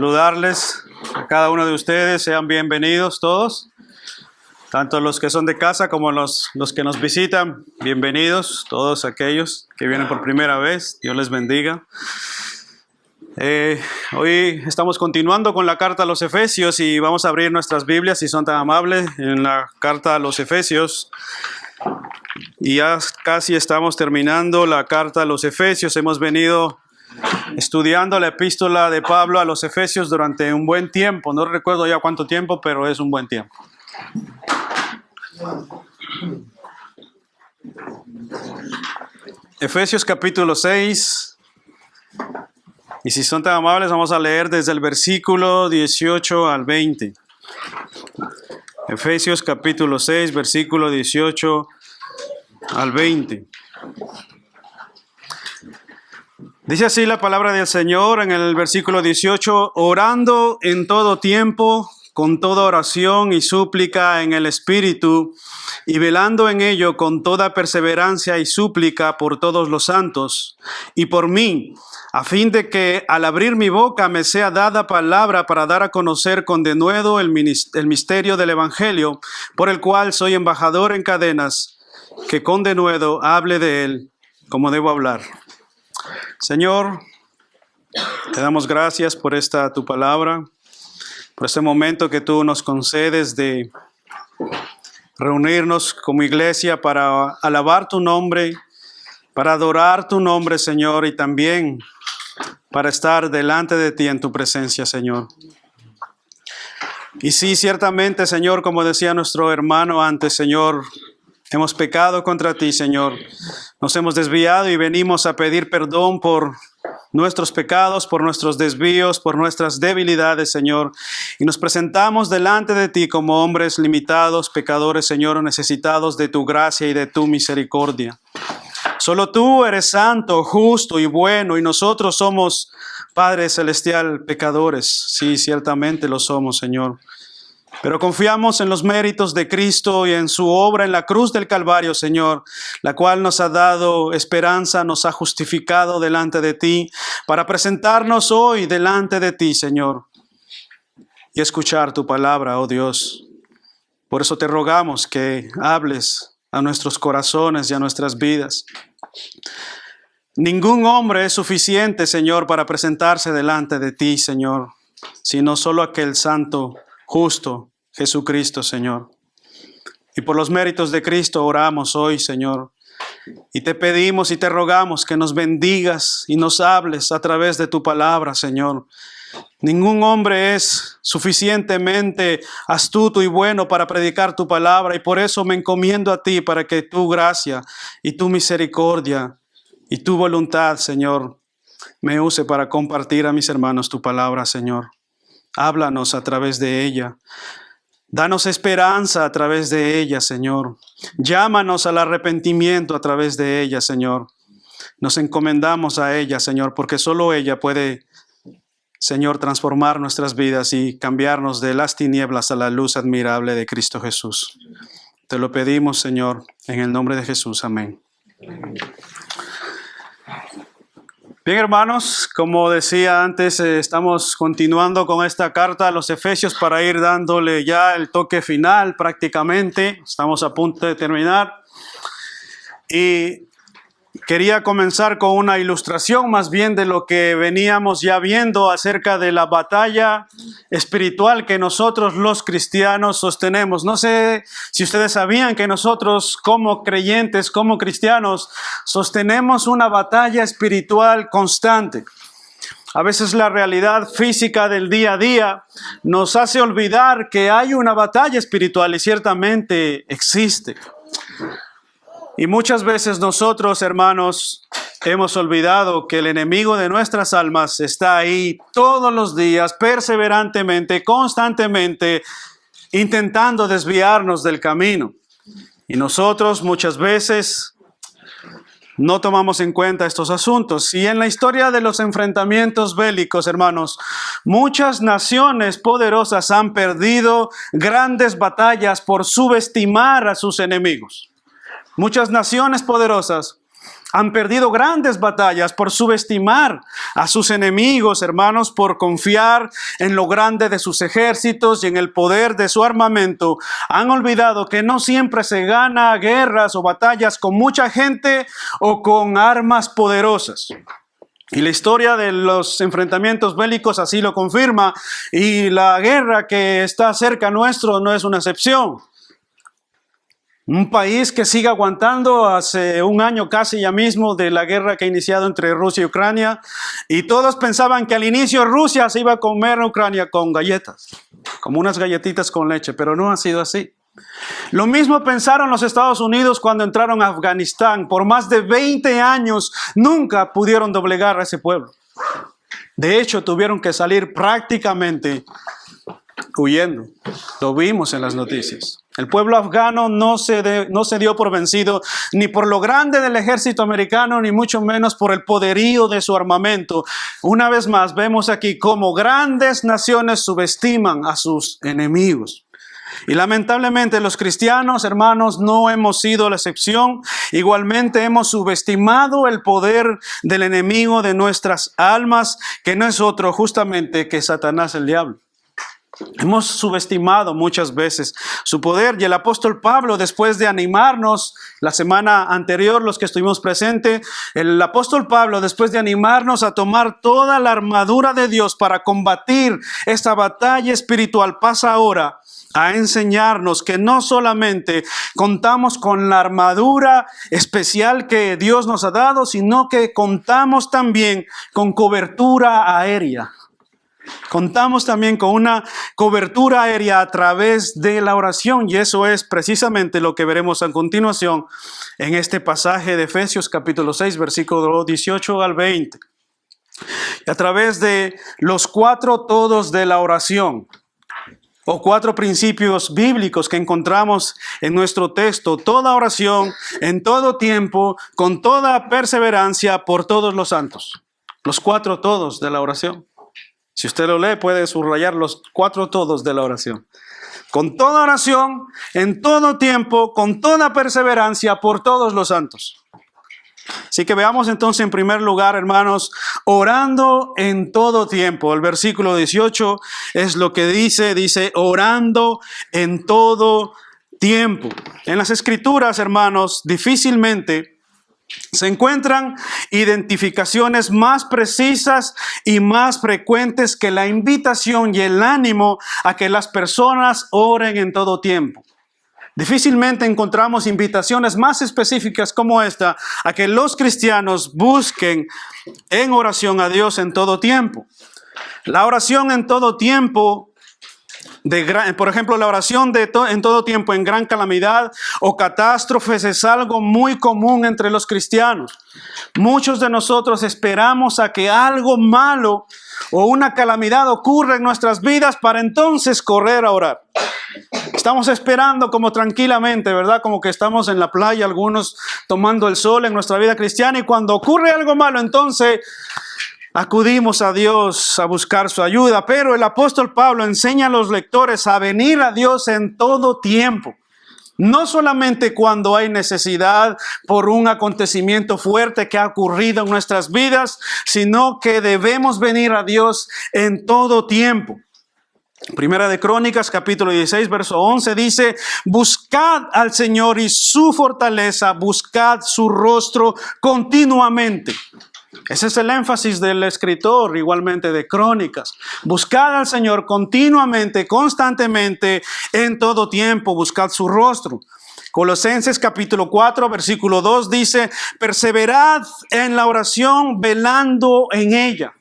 saludarles a cada uno de ustedes. Sean bienvenidos todos, tanto los que son de casa como los que nos visitan. Bienvenidos todos aquellos que vienen por primera vez. Dios les bendiga. Hoy estamos continuando con la carta a los Efesios y vamos a abrir nuestras Biblias, si son tan amables, en la carta a los Efesios. Y ya casi estamos terminando la carta a los Efesios. Hemos venido estudiando la epístola de Pablo a los Efesios durante un buen tiempo. No recuerdo ya cuánto tiempo, pero es un buen tiempo. Efesios capítulo 6. Y si son tan amables, vamos a leer desde el versículo 18 al 20. Efesios capítulo 6, versículo 18 al 20. Dice así la palabra del Señor en el versículo 18: orando en todo tiempo, con toda oración y súplica en el Espíritu, y velando en ello con toda perseverancia y súplica por todos los santos, y por mí, a fin de que al abrir mi boca me sea dada palabra para dar a conocer con denuedo el misterio del Evangelio, por el cual soy embajador en cadenas, que con denuedo hable de él como debo hablar. Señor, te damos gracias por esta tu palabra, por este momento que tú nos concedes de reunirnos como iglesia para alabar tu nombre, para adorar tu nombre, Señor, y también para estar delante de ti en tu presencia, Señor. Y sí, ciertamente, Señor, como decía nuestro hermano antes, Señor, hemos pecado contra ti, Señor. Nos hemos desviado y venimos a pedir perdón por nuestros pecados, por nuestros desvíos, por nuestras debilidades, Señor. Y nos presentamos delante de ti como hombres limitados, pecadores, Señor, necesitados de tu gracia y de tu misericordia. Solo tú eres santo, justo y bueno, y nosotros somos, Padre Celestial, pecadores. Sí, ciertamente lo somos, Señor. Pero confiamos en los méritos de Cristo y en su obra en la cruz del Calvario, Señor, la cual nos ha dado esperanza, nos ha justificado delante de ti, para presentarnos hoy delante de ti, Señor, y escuchar tu palabra, oh Dios. Por eso te rogamos que hables a nuestros corazones y a nuestras vidas. Ningún hombre es suficiente, Señor, para presentarse delante de ti, Señor, sino solo aquel santo, justo, Jesucristo, Señor. Y por los méritos de Cristo oramos hoy, Señor. Y te pedimos y te rogamos que nos bendigas y nos hables a través de tu palabra, Señor. Ningún hombre es suficientemente astuto y bueno para predicar tu palabra, y por eso me encomiendo a ti para que tu gracia y tu misericordia y tu voluntad, Señor, me use para compartir a mis hermanos tu palabra, Señor. Háblanos a través de ella. Danos esperanza a través de ella, Señor. Llámanos al arrepentimiento a través de ella, Señor. Nos encomendamos a ella, Señor, porque solo ella puede, Señor, transformar nuestras vidas y cambiarnos de las tinieblas a la luz admirable de Cristo Jesús. Te lo pedimos, Señor, en el nombre de Jesús. Amén. Bien, hermanos, como decía antes, estamos continuando con esta carta a los Efesios para ir dándole ya el toque final prácticamente. Estamos a punto de terminar. Y quería comenzar con una ilustración más bien de lo que veníamos ya viendo acerca de la batalla espiritual que nosotros los cristianos sostenemos. No sé si ustedes sabían que nosotros como creyentes, como cristianos, sostenemos una batalla espiritual constante. A veces la realidad física del día a día nos hace olvidar que hay una batalla espiritual y ciertamente existe. Y muchas veces nosotros, hermanos, hemos olvidado que el enemigo de nuestras almas está ahí todos los días, perseverantemente, constantemente, intentando desviarnos del camino. Y nosotros muchas veces no tomamos en cuenta estos asuntos. Y en la historia de los enfrentamientos bélicos, hermanos, muchas naciones poderosas han perdido grandes batallas por subestimar a sus enemigos. Muchas naciones poderosas han perdido grandes batallas por subestimar a sus enemigos, hermanos, por confiar en lo grande de sus ejércitos y en el poder de su armamento. Han olvidado que no siempre se gana guerras o batallas con mucha gente o con armas poderosas. Y la historia de los enfrentamientos bélicos así lo confirma, y la guerra que está cerca nuestro no es una excepción. Un país que sigue aguantando hace un año casi ya mismo de la guerra que ha iniciado entre Rusia y Ucrania, y todos pensaban que al inicio Rusia se iba a comer a Ucrania con galletas, como unas galletitas con leche, pero no ha sido así. Lo mismo pensaron los Estados Unidos cuando entraron a Afganistán. Por más de 20 años nunca pudieron doblegar a ese pueblo. De hecho, tuvieron que salir prácticamente huyendo. Lo vimos en las noticias. El pueblo afgano no se dio por vencido ni por lo grande del ejército americano, ni mucho menos por el poderío de su armamento. Una vez más, vemos aquí cómo grandes naciones subestiman a sus enemigos. Y lamentablemente los cristianos, hermanos, no hemos sido la excepción. Igualmente hemos subestimado el poder del enemigo de nuestras almas, que no es otro justamente que Satanás, el diablo. Hemos subestimado muchas veces su poder, y el apóstol Pablo, después de animarnos la semana anterior, los que estuvimos presentes, el apóstol Pablo, después de animarnos a tomar toda la armadura de Dios para combatir esta batalla espiritual, pasa ahora a enseñarnos que no solamente contamos con la armadura especial que Dios nos ha dado, sino que contamos también con cobertura aérea. Contamos también con una cobertura aérea a través de la oración, y eso es precisamente lo que veremos a continuación en este pasaje de Efesios capítulo 6, versículo 18 al 20. Y a través de los 4 todos de la oración, o 4 principios bíblicos que encontramos en nuestro texto: toda oración, en todo tiempo, con toda perseverancia, por todos los santos. Los 4 todos de la oración. Si usted lo lee, puede subrayar los 4 todos de la oración. Con toda oración, en todo tiempo, con toda perseverancia, por todos los santos. Así que veamos entonces en primer lugar, hermanos, orando en todo tiempo. El versículo 18 es lo que dice orando en todo tiempo. En las Escrituras, hermanos, difícilmente se encuentran identificaciones más precisas y más frecuentes que la invitación y el ánimo a que las personas oren en todo tiempo. Difícilmente encontramos invitaciones más específicas como esta a que los cristianos busquen en oración a Dios en todo tiempo. La oración en todo tiempo, por ejemplo, la oración en todo tiempo en gran calamidad o catástrofes es algo muy común entre los cristianos. Muchos de nosotros esperamos a que algo malo o una calamidad ocurra en nuestras vidas para entonces correr a orar. Estamos esperando como tranquilamente, ¿verdad? Como que estamos en la playa, algunos tomando el sol en nuestra vida cristiana, y cuando ocurre algo malo, entonces acudimos a Dios a buscar su ayuda. Pero el apóstol Pablo enseña a los lectores a venir a Dios en todo tiempo. No solamente cuando hay necesidad por un acontecimiento fuerte que ha ocurrido en nuestras vidas, sino que debemos venir a Dios en todo tiempo. Primera de Crónicas, capítulo 16, verso 11 dice: buscad al Señor y su fortaleza, buscad su rostro continuamente. Ese es el énfasis del escritor, igualmente de Crónicas. Buscad al Señor continuamente, constantemente, en todo tiempo, buscad su rostro. Colosenses capítulo 4, versículo 2 dice: perseverad en la oración, velando en ella.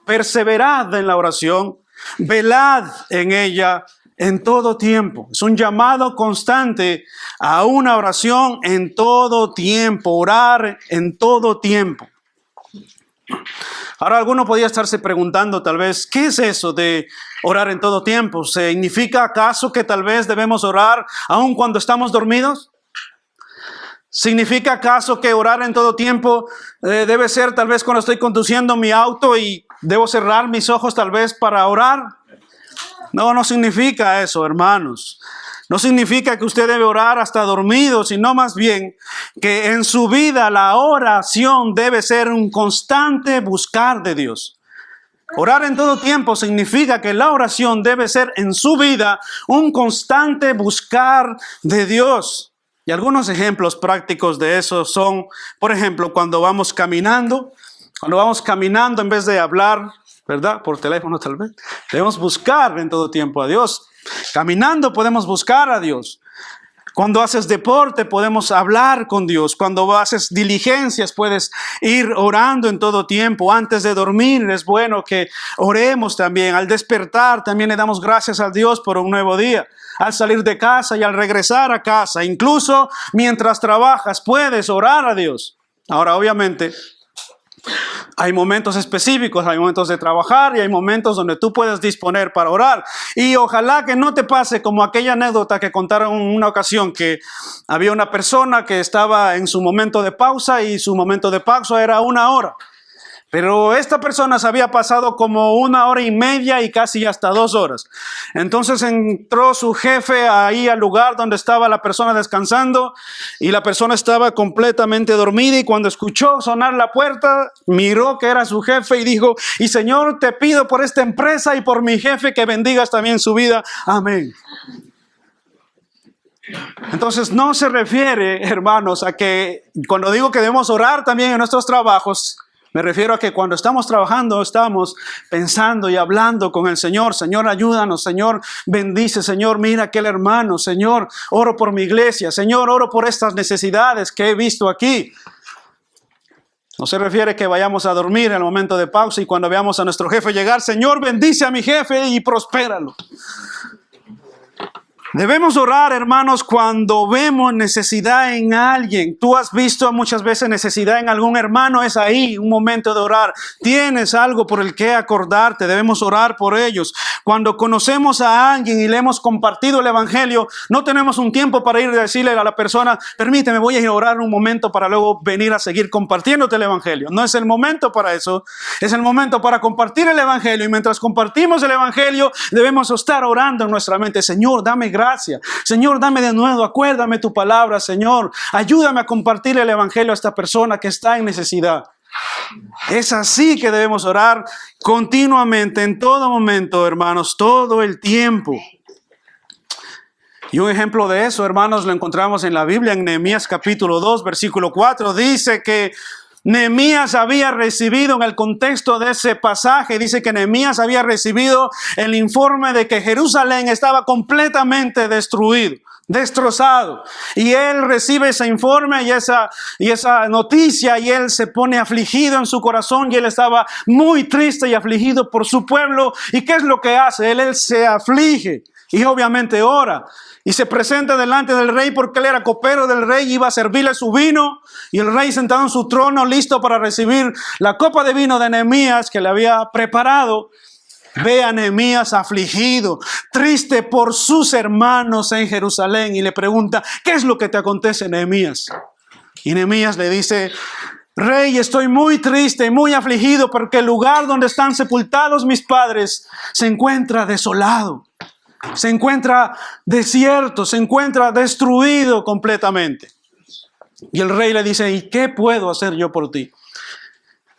Perseverad en la oración, velad en ella en todo tiempo. Es un llamado constante a una oración en todo tiempo, orar en todo tiempo. Ahora alguno podría estarse preguntando tal vez, ¿qué es eso de orar en todo tiempo? ¿Significa acaso que tal vez debemos orar aun cuando estamos dormidos? ¿Significa acaso que orar en todo tiempo debe ser tal vez cuando estoy conduciendo mi auto y debo cerrar mis ojos tal vez para orar? No, no significa eso, hermanos. No significa que usted debe orar hasta dormido, sino más bien que en su vida la oración debe ser un constante buscar de Dios. Orar en todo tiempo significa que la oración debe ser en su vida un constante buscar de Dios. Y algunos ejemplos prácticos de eso son, por ejemplo, cuando vamos caminando en vez de hablar, ¿verdad? Por teléfono tal vez. Debemos buscar en todo tiempo a Dios. Caminando podemos buscar a Dios. Cuando haces deporte podemos hablar con Dios. Cuando haces diligencias puedes ir orando en todo tiempo. Antes de dormir es bueno que oremos también. Al despertar también le damos gracias a Dios por un nuevo día. Al salir de casa y al regresar a casa, incluso mientras trabajas puedes orar a Dios. Ahora obviamente hay momentos específicos, hay momentos de trabajar y hay momentos donde tú puedes disponer para orar. Y ojalá que no te pase como aquella anécdota que contaron en una ocasión, que había una persona que estaba en su momento de pausa y su momento de pausa era 1 hora. Pero esta persona se había pasado como 1 hora y media y casi hasta 2 horas. Entonces entró su jefe ahí al lugar donde estaba la persona descansando y la persona estaba completamente dormida, y cuando escuchó sonar la puerta, miró que era su jefe y dijo: y Señor, te pido por esta empresa y por mi jefe que bendigas también su vida. Amén. Entonces no se refiere, hermanos, a que cuando digo que debemos orar también en nuestros trabajos, me refiero a que cuando estamos trabajando, estamos pensando y hablando con el Señor. Señor, ayúdanos. Señor, bendice. Señor, mira aquel hermano. Señor, oro por mi iglesia. Señor, oro por estas necesidades que he visto aquí. No se refiere que vayamos a dormir en el momento de pausa y cuando veamos a nuestro jefe llegar: Señor, bendice a mi jefe y prospéralo. Debemos orar, hermanos, cuando vemos necesidad en alguien. Tú has visto muchas veces necesidad en algún hermano, es ahí un momento de orar. Tienes algo por el que acordarte, debemos orar por ellos. Cuando conocemos a alguien y le hemos compartido el evangelio, no tenemos un tiempo para ir a decirle a la persona: permíteme, voy a ir a orar un momento para luego venir a seguir compartiéndote el evangelio. No es el momento para eso, es el momento para compartir el evangelio. Y mientras compartimos el evangelio, debemos estar orando en nuestra mente: Señor, dame gracia. Señor, dame de nuevo, acuérdame tu palabra. Señor, ayúdame a compartir el evangelio a esta persona que está en necesidad. Es así que debemos orar continuamente, en todo momento, hermanos, todo el tiempo. Y un ejemplo de eso, hermanos, lo encontramos en la Biblia, en Nehemías capítulo 2, versículo 4. Dice que Nehemías había recibido, en el contexto de ese pasaje, dice que Nehemías había recibido el informe de que Jerusalén estaba completamente destruido, destrozado. Y él recibe ese informe y esa noticia, y él se pone afligido en su corazón, y él estaba muy triste y afligido por su pueblo. ¿Y qué es lo que hace? Él se aflige y obviamente ora. Y se presenta delante del rey porque él era copero del rey, iba a servirle su vino. Y el rey sentado en su trono, listo para recibir la copa de vino de Nehemías que le había preparado, ve a Nehemías afligido, triste por sus hermanos en Jerusalén, y le pregunta: ¿qué es lo que te acontece, Nehemías? Y Nehemías le dice: Rey, estoy muy triste, muy afligido, porque el lugar donde están sepultados mis padres se encuentra desolado. Se encuentra desierto, se encuentra destruido completamente. Y el rey le dice: ¿y qué puedo hacer yo por ti?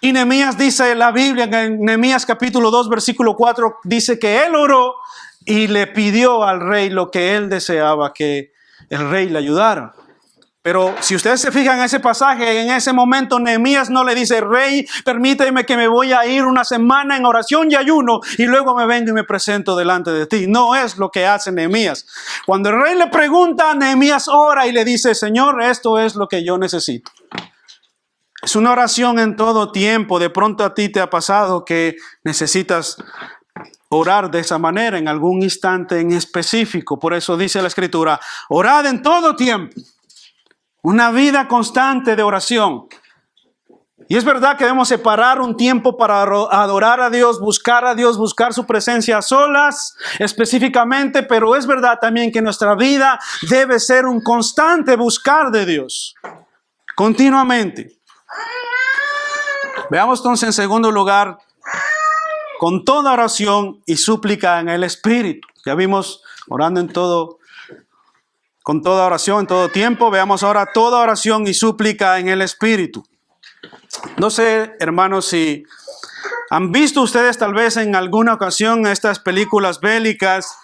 Y Nehemías dice en la Biblia, en Nehemías capítulo 2, versículo 4, dice que él oró y le pidió al rey lo que él deseaba que el rey le ayudara. Pero si ustedes se fijan en ese pasaje, en ese momento Nehemías no le dice: rey, permíteme que me voy a ir una semana en oración y ayuno y luego me vengo y me presento delante de ti. No es lo que hace Nehemías. Cuando el rey le pregunta, Nehemías ora y le dice: Señor, esto es lo que yo necesito. Es una oración en todo tiempo. De pronto a ti te ha pasado que necesitas orar de esa manera en algún instante en específico. Por eso dice la Escritura: orad en todo tiempo. Una vida constante de oración. Y es verdad que debemos separar un tiempo para adorar a Dios, buscar su presencia a solas específicamente, pero es verdad también que nuestra vida debe ser un constante buscar de Dios, continuamente. Veamos entonces en segundo lugar, con toda oración y súplica en el Espíritu. Ya vimos orando en todo con toda oración en todo tiempo. Veamos ahora toda oración y súplica en el Espíritu. No sé, hermanos, si han visto ustedes tal vez en alguna ocasión estas películas bélicas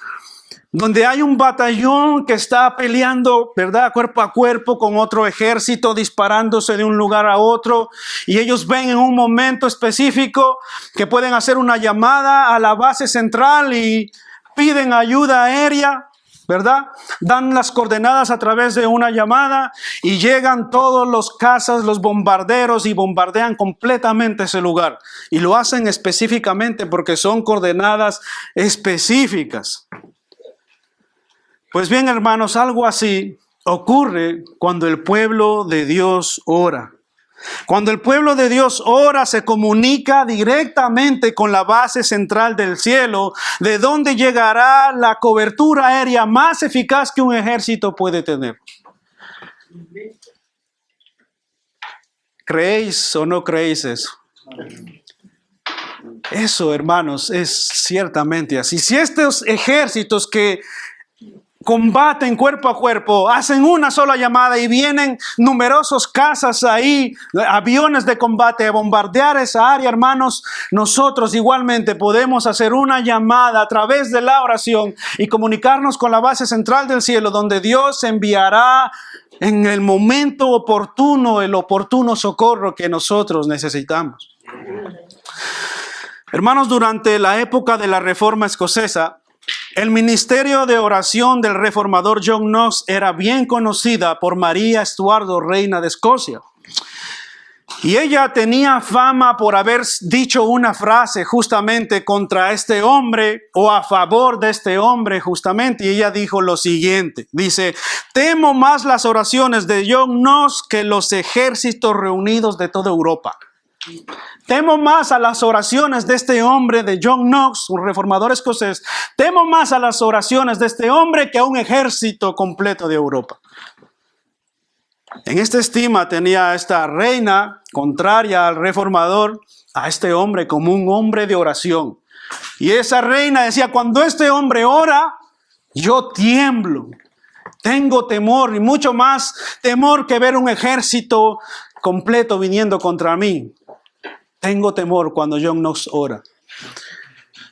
donde hay un batallón que está peleando, ¿verdad?, cuerpo a cuerpo con otro ejército, disparándose de un lugar a otro, y ellos ven en un momento específico que pueden hacer una llamada a la base central y piden ayuda aérea, ¿verdad? Dan las coordenadas a través de una llamada y llegan todos los cazas, los bombarderos, y bombardean completamente ese lugar. Y lo hacen específicamente porque son coordenadas específicas. Pues bien, hermanos, algo así ocurre cuando el pueblo de Dios ora. Cuando el pueblo de Dios ora, se comunica directamente con la base central del cielo, de donde llegará la cobertura aérea más eficaz que un ejército puede tener. ¿Creéis o no creéis eso? Eso, hermanos, es ciertamente así. Si estos ejércitos que combaten cuerpo a cuerpo, hacen una sola llamada y vienen numerosos cazas ahí, aviones de combate a bombardear esa área, hermanos, nosotros igualmente podemos hacer una llamada a través de la oración y comunicarnos con la base central del cielo, donde Dios enviará en el momento oportuno el oportuno socorro que nosotros necesitamos. Hermanos, durante la época de la Reforma Escocesa, el ministerio de oración del reformador John Knox era bien conocida por María Estuardo, reina de Escocia. Y ella tenía fama por haber dicho una frase justamente contra este hombre o a favor de este hombre justamente. Y ella dijo lo siguiente, dice: temo más las oraciones de John Knox que los ejércitos reunidos de toda Europa. Temo más a las oraciones de este hombre, de John Knox, un reformador escocés. Temo más a las oraciones de este hombre que a un ejército completo de Europa. En esta estima tenía esta reina, contraria al reformador, a este hombre como un hombre de oración. Y esa reina decía: cuando este hombre ora, yo tiemblo. Tengo temor, y mucho más temor que ver un ejército completo viniendo contra mí. Tengo temor cuando John Knox ora.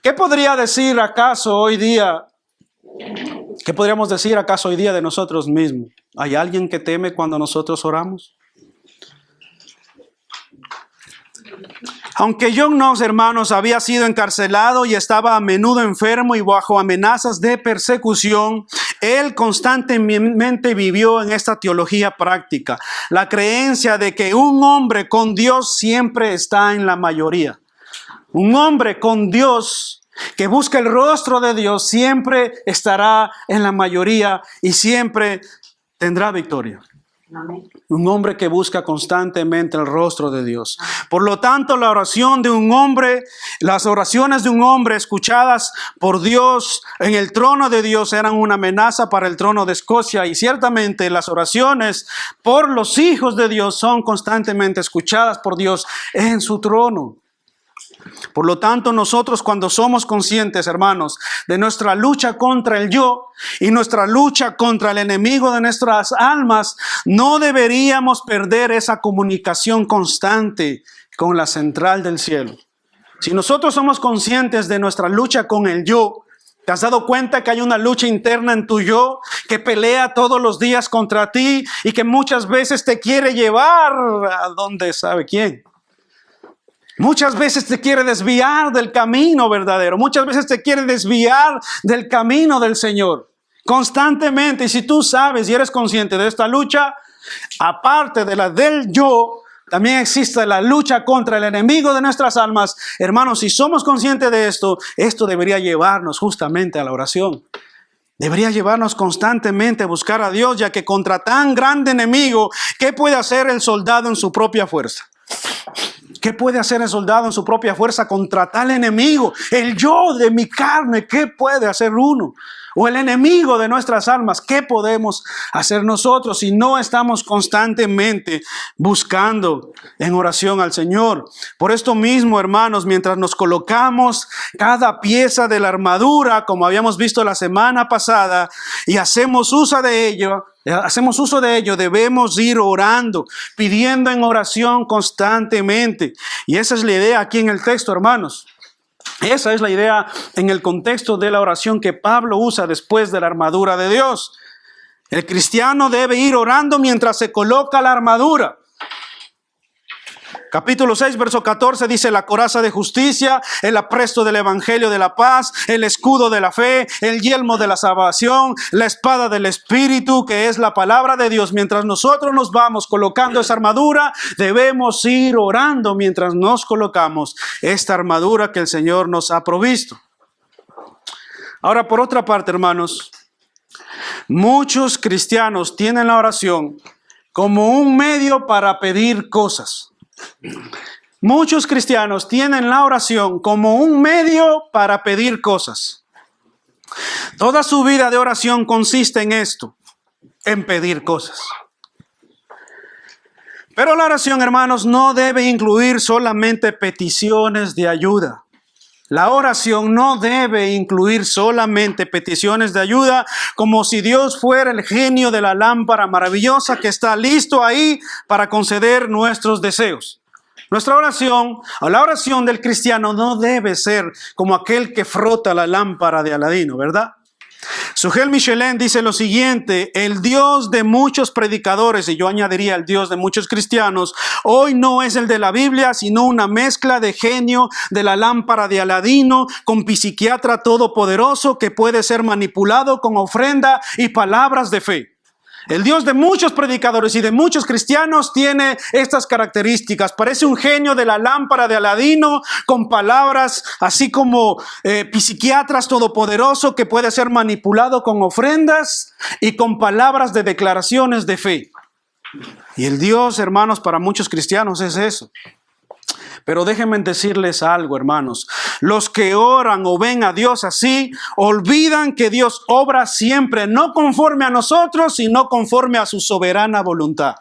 ¿Qué podría decir acaso hoy día? ¿Qué podríamos decir acaso hoy día de nosotros mismos? ¿Hay alguien que teme cuando nosotros oramos? Aunque John Knox, hermanos, había sido encarcelado y estaba a menudo enfermo y bajo amenazas de persecución, él constantemente vivió en esta teología práctica, la creencia de que un hombre con Dios siempre está en la mayoría. Un hombre con Dios que busca el rostro de Dios siempre estará en la mayoría y siempre tendrá victoria. Amén. Un hombre que busca constantemente el rostro de Dios. Por lo tanto, la oración de un hombre, las oraciones de un hombre escuchadas por Dios en el trono de Dios eran una amenaza para el trono de Escocia, y ciertamente las oraciones por los hijos de Dios son constantemente escuchadas por Dios en su trono. Por lo tanto, nosotros, cuando somos conscientes, hermanos, de nuestra lucha contra el yo y nuestra lucha contra el enemigo de nuestras almas, no deberíamos perder esa comunicación constante con la central del cielo. Si nosotros somos conscientes de nuestra lucha con el yo, ¿te has dado cuenta que hay una lucha interna en tu yo que pelea todos los días contra ti y que muchas veces te quiere llevar a donde sabe quién? Muchas veces te quiere desviar del camino verdadero. Muchas veces te quiere desviar del camino del Señor. Constantemente. Y si tú sabes y eres consciente de esta lucha, aparte de la del yo, también existe la lucha contra el enemigo de nuestras almas. Hermanos, si somos conscientes de esto, esto debería llevarnos justamente a la oración. Debería llevarnos constantemente a buscar a Dios, ya que contra tan grande enemigo, ¿qué puede hacer el soldado en su propia fuerza? ¿Qué puede hacer el soldado en su propia fuerza contra tal enemigo? El yo de mi carne, ¿qué puede hacer uno? o el enemigo de nuestras almas. ¿Qué podemos hacer nosotros si no estamos constantemente buscando en oración al Señor? Por esto mismo, hermanos, mientras nos colocamos cada pieza de la armadura, como habíamos visto la semana pasada, y hacemos uso de ello, debemos ir orando, pidiendo en oración constantemente. Y esa es la idea aquí en el texto, hermanos. Esa es la idea en el contexto de la oración que Pablo usa después de la armadura de Dios. El cristiano debe ir orando mientras se coloca la armadura. Capítulo 6, verso 14 dice: la coraza de justicia, el apresto del evangelio de la paz, el escudo de la fe, el yelmo de la salvación, la espada del Espíritu, que es la palabra de Dios. Mientras nosotros nos vamos colocando esa armadura, debemos ir orando mientras nos colocamos esta armadura que el Señor nos ha provisto. Ahora, por otra parte, hermanos, muchos cristianos tienen la oración como un medio para pedir cosas. Muchos cristianos tienen la oración como un medio para pedir cosas. Toda su vida de oración consiste en esto, en pedir cosas. Pero la oración, hermanos, no debe incluir solamente peticiones de ayuda. La oración no debe incluir solamente peticiones de ayuda, como si Dios fuera el genio de la lámpara maravillosa que está listo ahí para conceder nuestros deseos. Nuestra oración, o la oración del cristiano, no debe ser como aquel que frota la lámpara de Aladino, ¿verdad? Sugel Michelin dice lo siguiente: el Dios de muchos predicadores, y yo añadiría el Dios de muchos cristianos, hoy no es el de la Biblia, sino una mezcla de genio de la lámpara de Aladino con psiquiatra todopoderoso que puede ser manipulado con ofrenda y palabras de fe. El Dios de muchos predicadores y de muchos cristianos tiene estas características. Parece un genio de la lámpara de Aladino con palabras así como psiquiatras todopoderoso que puede ser manipulado con ofrendas y con palabras de declaraciones de fe. Y el Dios, hermanos, para muchos cristianos es eso. Pero déjenme decirles algo, hermanos. Los que oran o ven a Dios así, olvidan que Dios obra siempre, no conforme a nosotros, sino conforme a su soberana voluntad.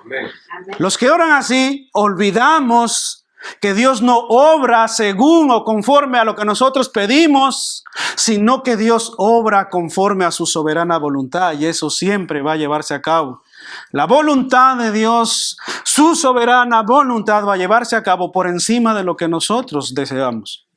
Amén. Los que oran así, olvidamos que Dios no obra según o conforme a lo que nosotros pedimos, sino que Dios obra conforme a su soberana voluntad, y eso siempre va a llevarse a cabo. La voluntad de Dios, su soberana voluntad, va a llevarse a cabo por encima de lo que nosotros deseamos.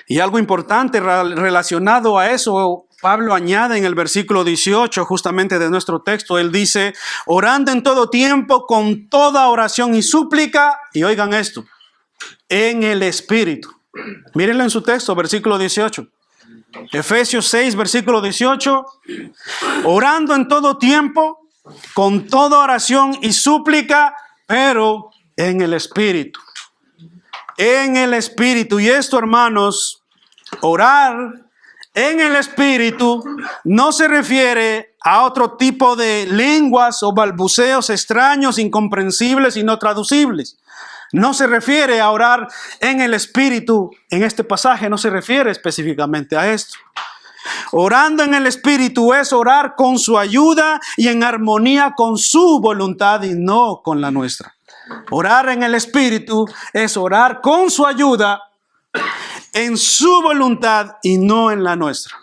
Y algo importante relacionado a eso, Pablo añade en el versículo 18 justamente de nuestro texto. Él dice: orando en todo tiempo con toda oración y súplica, y oigan esto, en el Espíritu. Mírenlo en su texto, versículo 18. Efesios 6, versículo 18. Orando en todo tiempo, con toda oración y súplica, pero en el Espíritu. En el Espíritu. Y esto, hermanos, orar en el Espíritu no se refiere a otro tipo de lenguas o balbuceos extraños, incomprensibles y no traducibles. No se refiere a orar en el Espíritu. En este pasaje no se refiere específicamente a esto. Orando en el Espíritu es orar con su ayuda y en armonía con su voluntad y no con la nuestra. Orar en el Espíritu es orar con su ayuda, en su voluntad y no en la nuestra.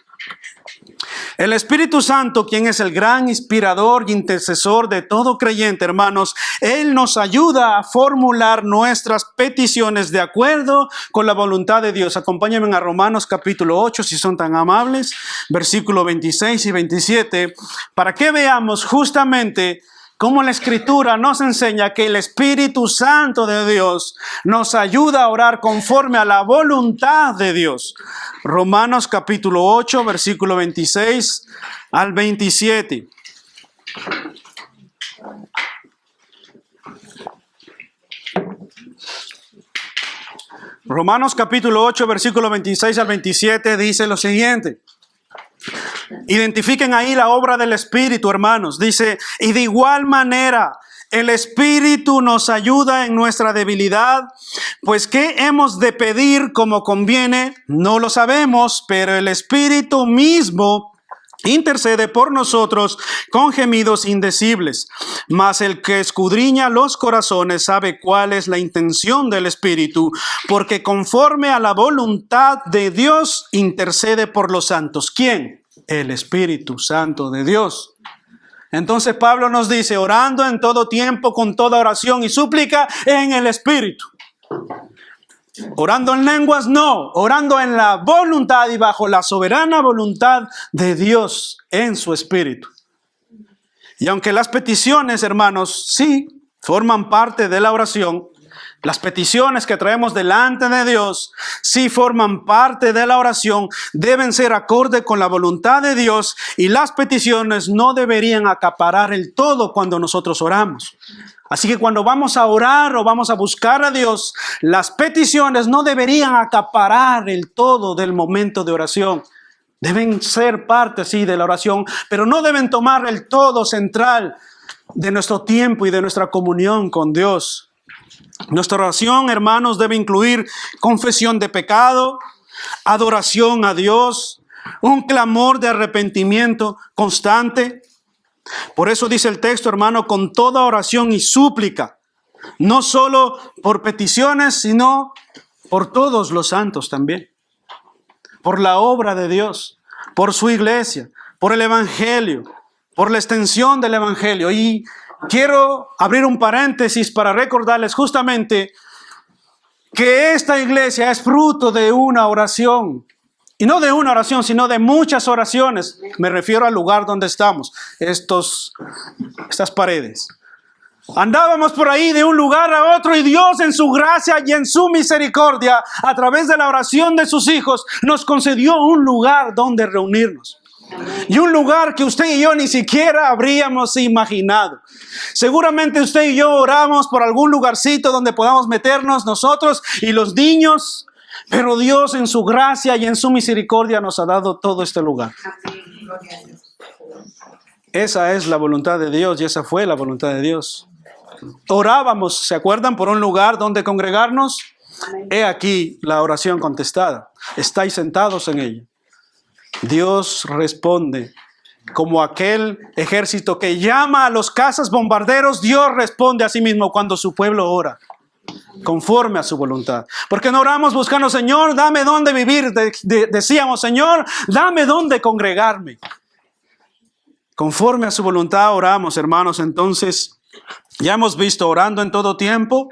El Espíritu Santo, quien es el gran inspirador y intercesor de todo creyente, hermanos, Él nos ayuda a formular nuestras peticiones de acuerdo con la voluntad de Dios. Acompáñenme a Romanos capítulo 8, si son tan amables, versículos 26 y 27, para que veamos justamente cómo la Escritura nos enseña que el Espíritu Santo de Dios nos ayuda a orar conforme a la voluntad de Dios. Romanos capítulo 8, versículo 26 al 27. Romanos capítulo 8, versículo 26 al 27 dice lo siguiente: Identifiquen ahí la obra del Espíritu, hermanos. Dice, y de igual manera, el Espíritu nos ayuda en nuestra debilidad, pues ¿qué hemos de pedir como conviene? No lo sabemos, pero el Espíritu mismo intercede por nosotros con gemidos indecibles. Mas el que escudriña los corazones sabe cuál es la intención del Espíritu, porque conforme a la voluntad de Dios intercede por los santos. ¿Quién? El Espíritu Santo de Dios. Entonces Pablo nos dice, orando en todo tiempo, con toda oración y súplica en el Espíritu. Orando en lenguas, no. Orando en la voluntad y bajo la soberana voluntad de Dios en su Espíritu. Y aunque las peticiones, hermanos, sí forman parte de la oración, las peticiones que traemos delante de Dios sí forman parte de la oración, deben ser acorde con la voluntad de Dios, y las peticiones no deberían acaparar el todo cuando nosotros oramos. Así que cuando vamos a orar o vamos a buscar a Dios, las peticiones no deberían acaparar el todo del momento de oración. Deben ser parte, sí, de la oración, pero no deben tomar el todo central de nuestro tiempo y de nuestra comunión con Dios. Nuestra oración, hermanos, debe incluir confesión de pecado, adoración a Dios, un clamor de arrepentimiento constante. Por eso dice el texto, hermano, con toda oración y súplica, no solo por peticiones, sino por todos los santos también, por la obra de Dios, por su iglesia, por el evangelio, por la extensión del evangelio. Y quiero abrir un paréntesis para recordarles justamente que esta iglesia es fruto de una oración. Y no de una oración, sino de muchas oraciones. Me refiero al lugar donde estamos, estas paredes. Andábamos por ahí de un lugar a otro, y Dios en su gracia y en su misericordia, a través de la oración de sus hijos, nos concedió un lugar donde reunirnos. Y un lugar que usted y yo ni siquiera habríamos imaginado. Seguramente usted y yo oramos por algún lugarcito donde podamos meternos nosotros y los niños, pero Dios en su gracia y en su misericordia nos ha dado todo este lugar. Esa es la voluntad de Dios, y esa fue la voluntad de Dios. Orábamos, ¿se acuerdan? Por un lugar donde congregarnos. He aquí la oración contestada. Estáis sentados en ella. Dios responde como aquel ejército que llama a los cazas bombarderos. Dios responde a sí mismo cuando su pueblo ora conforme a su voluntad. Porque no oramos buscando, Señor, dame dónde vivir. Decíamos, Señor, dame dónde congregarme. Conforme a su voluntad oramos, hermanos. Entonces, ya hemos visto orando en todo tiempo,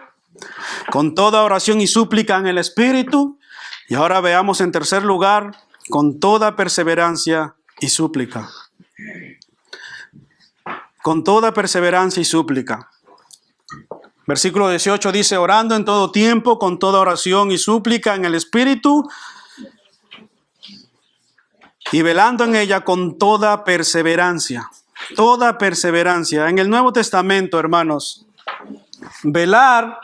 con toda oración y súplica en el Espíritu. Y ahora veamos en tercer lugar, con toda perseverancia y súplica. Con toda perseverancia y súplica. Versículo 18 dice, orando en todo tiempo, con toda oración y súplica en el Espíritu, y velando en ella con toda perseverancia. Toda perseverancia. En el Nuevo Testamento, hermanos, velar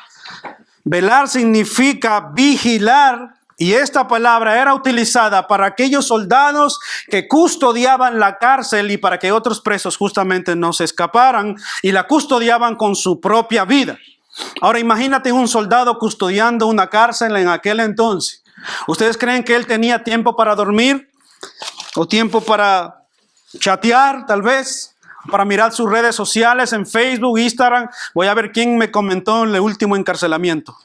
significa vigilar. Y esta palabra era utilizada para aquellos soldados que custodiaban la cárcel y para que otros presos justamente no se escaparan, y la custodiaban con su propia vida. Ahora imagínate un soldado custodiando una cárcel en aquel entonces. ¿Ustedes creen que él tenía tiempo para dormir? ¿O tiempo para chatear tal vez? Para mirar sus redes sociales en Facebook, Instagram. Voy a ver quién me comentó en el último encarcelamiento.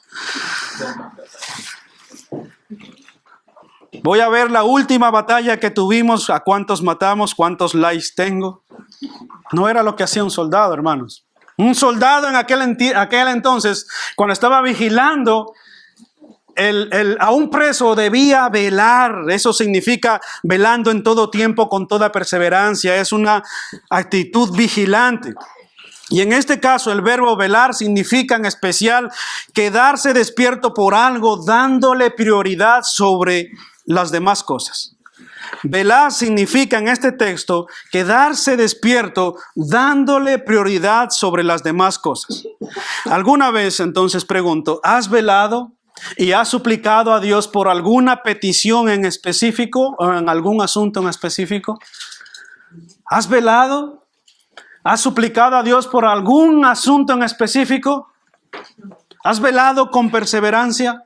Voy a ver la última batalla que tuvimos, a cuántos matamos, cuántos likes tengo. No era lo que hacía un soldado, hermanos. Un soldado en aquel entonces, cuando estaba vigilando a un preso, debía velar. Eso significa velando en todo tiempo, con toda perseverancia. Es una actitud vigilante. Y en este caso el verbo velar significa en especial quedarse despierto por algo, dándole prioridad sobre las demás cosas. Velar significa en este texto quedarse despierto, dándole prioridad sobre las demás cosas. ¿Alguna vez, entonces pregunto, has velado y has suplicado a Dios por alguna petición en específico o en algún asunto en específico? ¿Has velado? ¿Has suplicado a Dios por algún asunto en específico? ¿Has velado con perseverancia?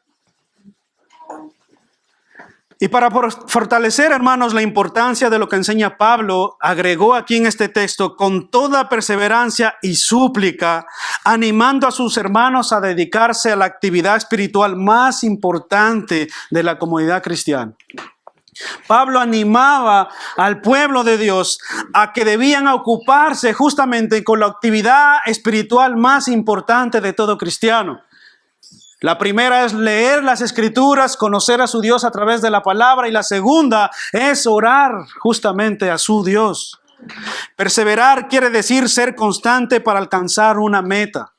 Y para fortalecer, hermanos, la importancia de lo que enseña Pablo, agregó aquí en este texto, con toda perseverancia y súplica, animando a sus hermanos a dedicarse a la actividad espiritual más importante de la comunidad cristiana. Pablo animaba al pueblo de Dios a que debían ocuparse justamente con la actividad espiritual más importante de todo cristiano. La primera es leer las Escrituras, conocer a su Dios a través de la palabra, y la segunda es orar justamente a su Dios. Perseverar quiere decir ser constante para alcanzar una meta.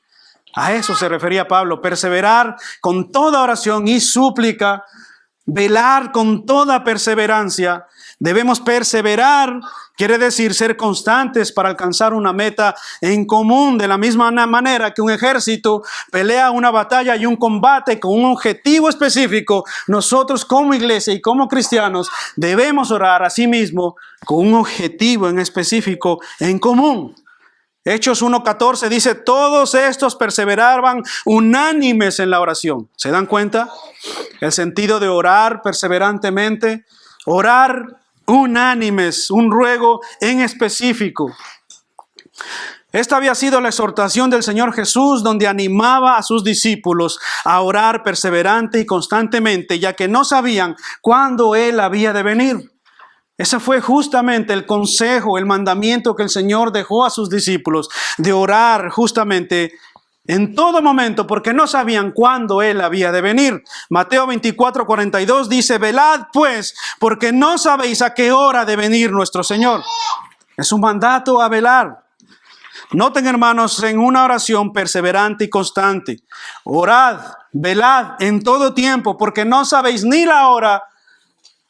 A eso se refería Pablo, perseverar con toda oración y súplica, velar con toda perseverancia. Debemos perseverar, quiere decir ser constantes para alcanzar una meta en común, de la misma manera que un ejército pelea una batalla y un combate con un objetivo específico. Nosotros como iglesia y como cristianos debemos orar a sí mismo con un objetivo en específico en común. Hechos 1:14 dice, todos estos perseveraban unánimes en la oración. ¿Se dan cuenta? El sentido de orar perseverantemente, orar unánimes, un ruego en específico. Esta había sido la exhortación del Señor Jesús, donde animaba a sus discípulos a orar perseverante y constantemente, ya que no sabían cuándo Él había de venir. Ese fue justamente el consejo, el mandamiento que el Señor dejó a sus discípulos, de orar justamente en todo momento, porque no sabían cuándo Él había de venir. Mateo 24:42 dice, velad pues, porque no sabéis a qué hora ha de venir nuestro Señor. Es un mandato a velar. Noten, hermanos, en una oración perseverante y constante, orad, velad en todo tiempo, porque no sabéis ni la hora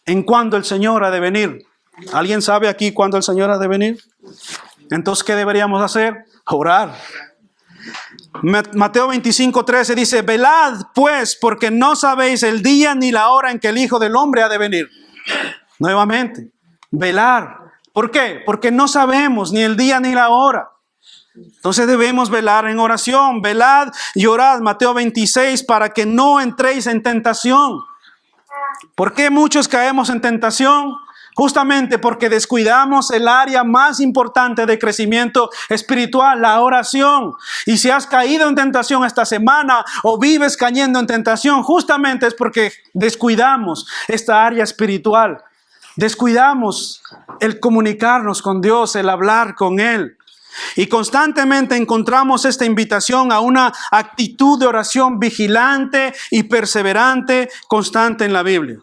en cuándo el Señor ha de venir. ¿Alguien sabe aquí cuándo el Señor ha de venir? Entonces, ¿qué deberíamos hacer? Orar. Mateo 25:13 dice, velad pues, porque no sabéis el día ni la hora en que el Hijo del Hombre ha de venir. Nuevamente, velar. ¿Por qué? Porque no sabemos ni el día ni la hora. Entonces debemos velar en oración. Velad y orad, Mateo 26, para que no entréis en tentación. ¿Por qué muchos caemos en tentación? Justamente porque descuidamos el área más importante de crecimiento espiritual, la oración. Y si has caído en tentación esta semana o vives cayendo en tentación, justamente es porque descuidamos esta área espiritual. Descuidamos el comunicarnos con Dios, el hablar con Él. Y constantemente encontramos esta invitación a una actitud de oración vigilante y perseverante, constante en la Biblia.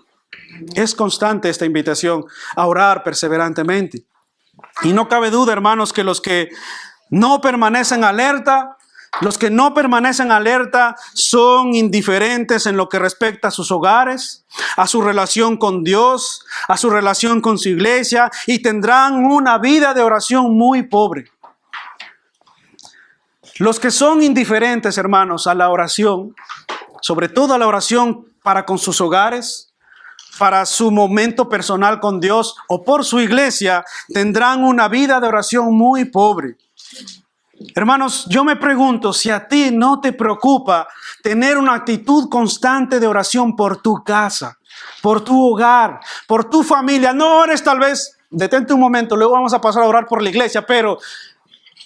Es constante esta invitación a orar perseverantemente. Y no cabe duda, hermanos, que los que no permanecen alerta, son indiferentes en lo que respecta a sus hogares, a su relación con Dios, a su relación con su iglesia, y tendrán una vida de oración muy pobre. Los que son indiferentes, hermanos, a la oración, sobre todo a la oración para con sus hogares, para su momento personal con Dios o por su iglesia, tendrán una vida de oración muy pobre. Hermanos, yo me pregunto si a ti no te preocupa tener una actitud constante de oración por tu casa, por tu hogar, por tu familia. No ores, tal vez, detente un momento, luego vamos a pasar a orar por la iglesia, pero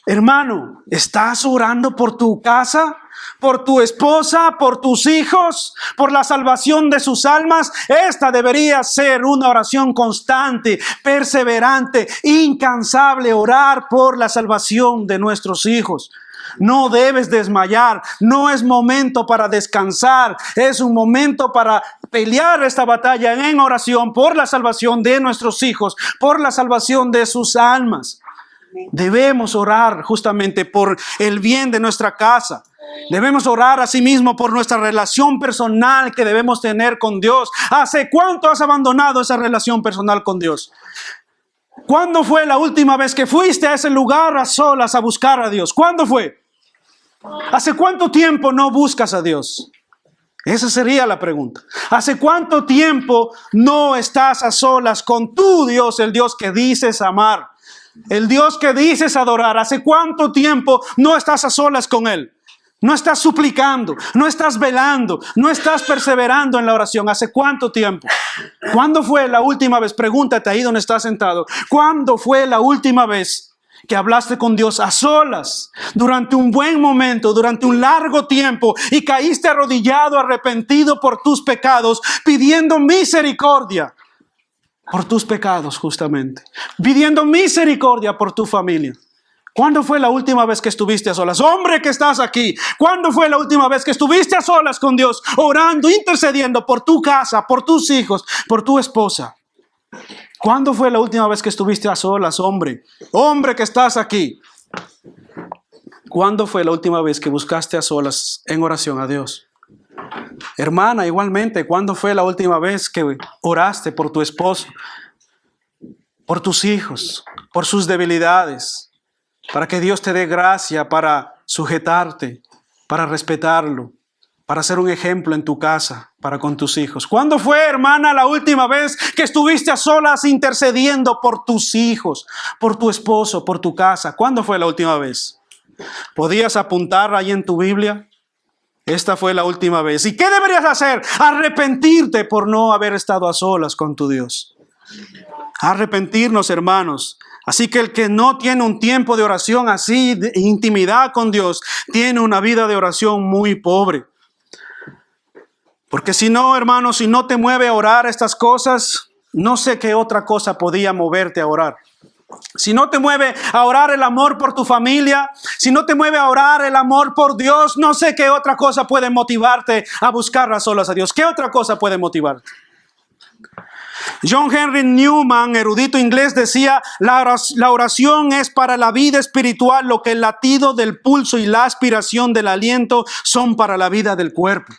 hermano, ¿estás orando por tu casa? ¿Por tu esposa? ¿Por tus hijos? ¿Por la salvación de sus almas? Esta debería ser una oración constante, perseverante, incansable, orar por la salvación de nuestros hijos. No debes desmayar, no es momento para descansar, es un momento para pelear esta batalla en oración por la salvación de nuestros hijos, por la salvación de sus almas. Debemos orar justamente por el bien de nuestra casa. Debemos orar asimismo por nuestra relación personal que debemos tener con Dios. ¿Hace cuánto has abandonado esa relación personal con Dios? ¿Cuándo fue la última vez que fuiste a ese lugar a solas a buscar a Dios? ¿Cuándo fue? ¿Hace cuánto tiempo no buscas a Dios? Esa sería la pregunta. ¿Hace cuánto tiempo no estás a solas con tu Dios, el Dios que dices amar? El Dios que dices adorar, ¿hace cuánto tiempo no estás a solas con Él? No estás suplicando, no estás velando, no estás perseverando en la oración. ¿Hace cuánto tiempo? ¿Cuándo fue la última vez? Pregúntate ahí donde estás sentado. ¿Cuándo fue la última vez que hablaste con Dios a solas, durante un buen momento, durante un largo tiempo, y caíste arrodillado, arrepentido por tus pecados, pidiendo misericordia por tus pecados, justamente, pidiendo misericordia por tu familia? ¿Cuándo fue la última vez que estuviste a solas? Hombre que estás aquí, ¿cuándo fue la última vez que estuviste a solas con Dios, orando, intercediendo por tu casa, por tus hijos, por tu esposa? ¿Cuándo fue la última vez que estuviste a solas, hombre? Hombre que estás aquí. ¿Cuándo fue la última vez que buscaste a solas en oración a Dios? Hermana, igualmente, ¿cuándo fue la última vez que oraste por tu esposo, por tus hijos, por sus debilidades, para que Dios te dé gracia para sujetarte, para respetarlo, para ser un ejemplo en tu casa, para con tus hijos? ¿Cuándo fue, hermana, la última vez que estuviste a solas intercediendo por tus hijos, por tu esposo, por tu casa? ¿Cuándo fue la última vez? ¿Podías apuntar ahí en tu Biblia? Esta fue la última vez. ¿Y qué deberías hacer? Arrepentirte por no haber estado a solas con tu Dios. Arrepentirnos, hermanos. Así que el que no tiene un tiempo de oración así, de intimidad con Dios, tiene una vida de oración muy pobre. Porque si no, hermanos, si no te mueve a orar estas cosas, no sé qué otra cosa podía moverte a orar. Si no te mueve a orar el amor por tu familia, si no te mueve a orar el amor por Dios, no sé qué otra cosa puede motivarte a buscar a solas a Dios. ¿Qué otra cosa puede motivarte? John Henry Newman, erudito inglés, decía: la oración es para la vida espiritual lo que el latido del pulso y la aspiración del aliento son para la vida del cuerpo.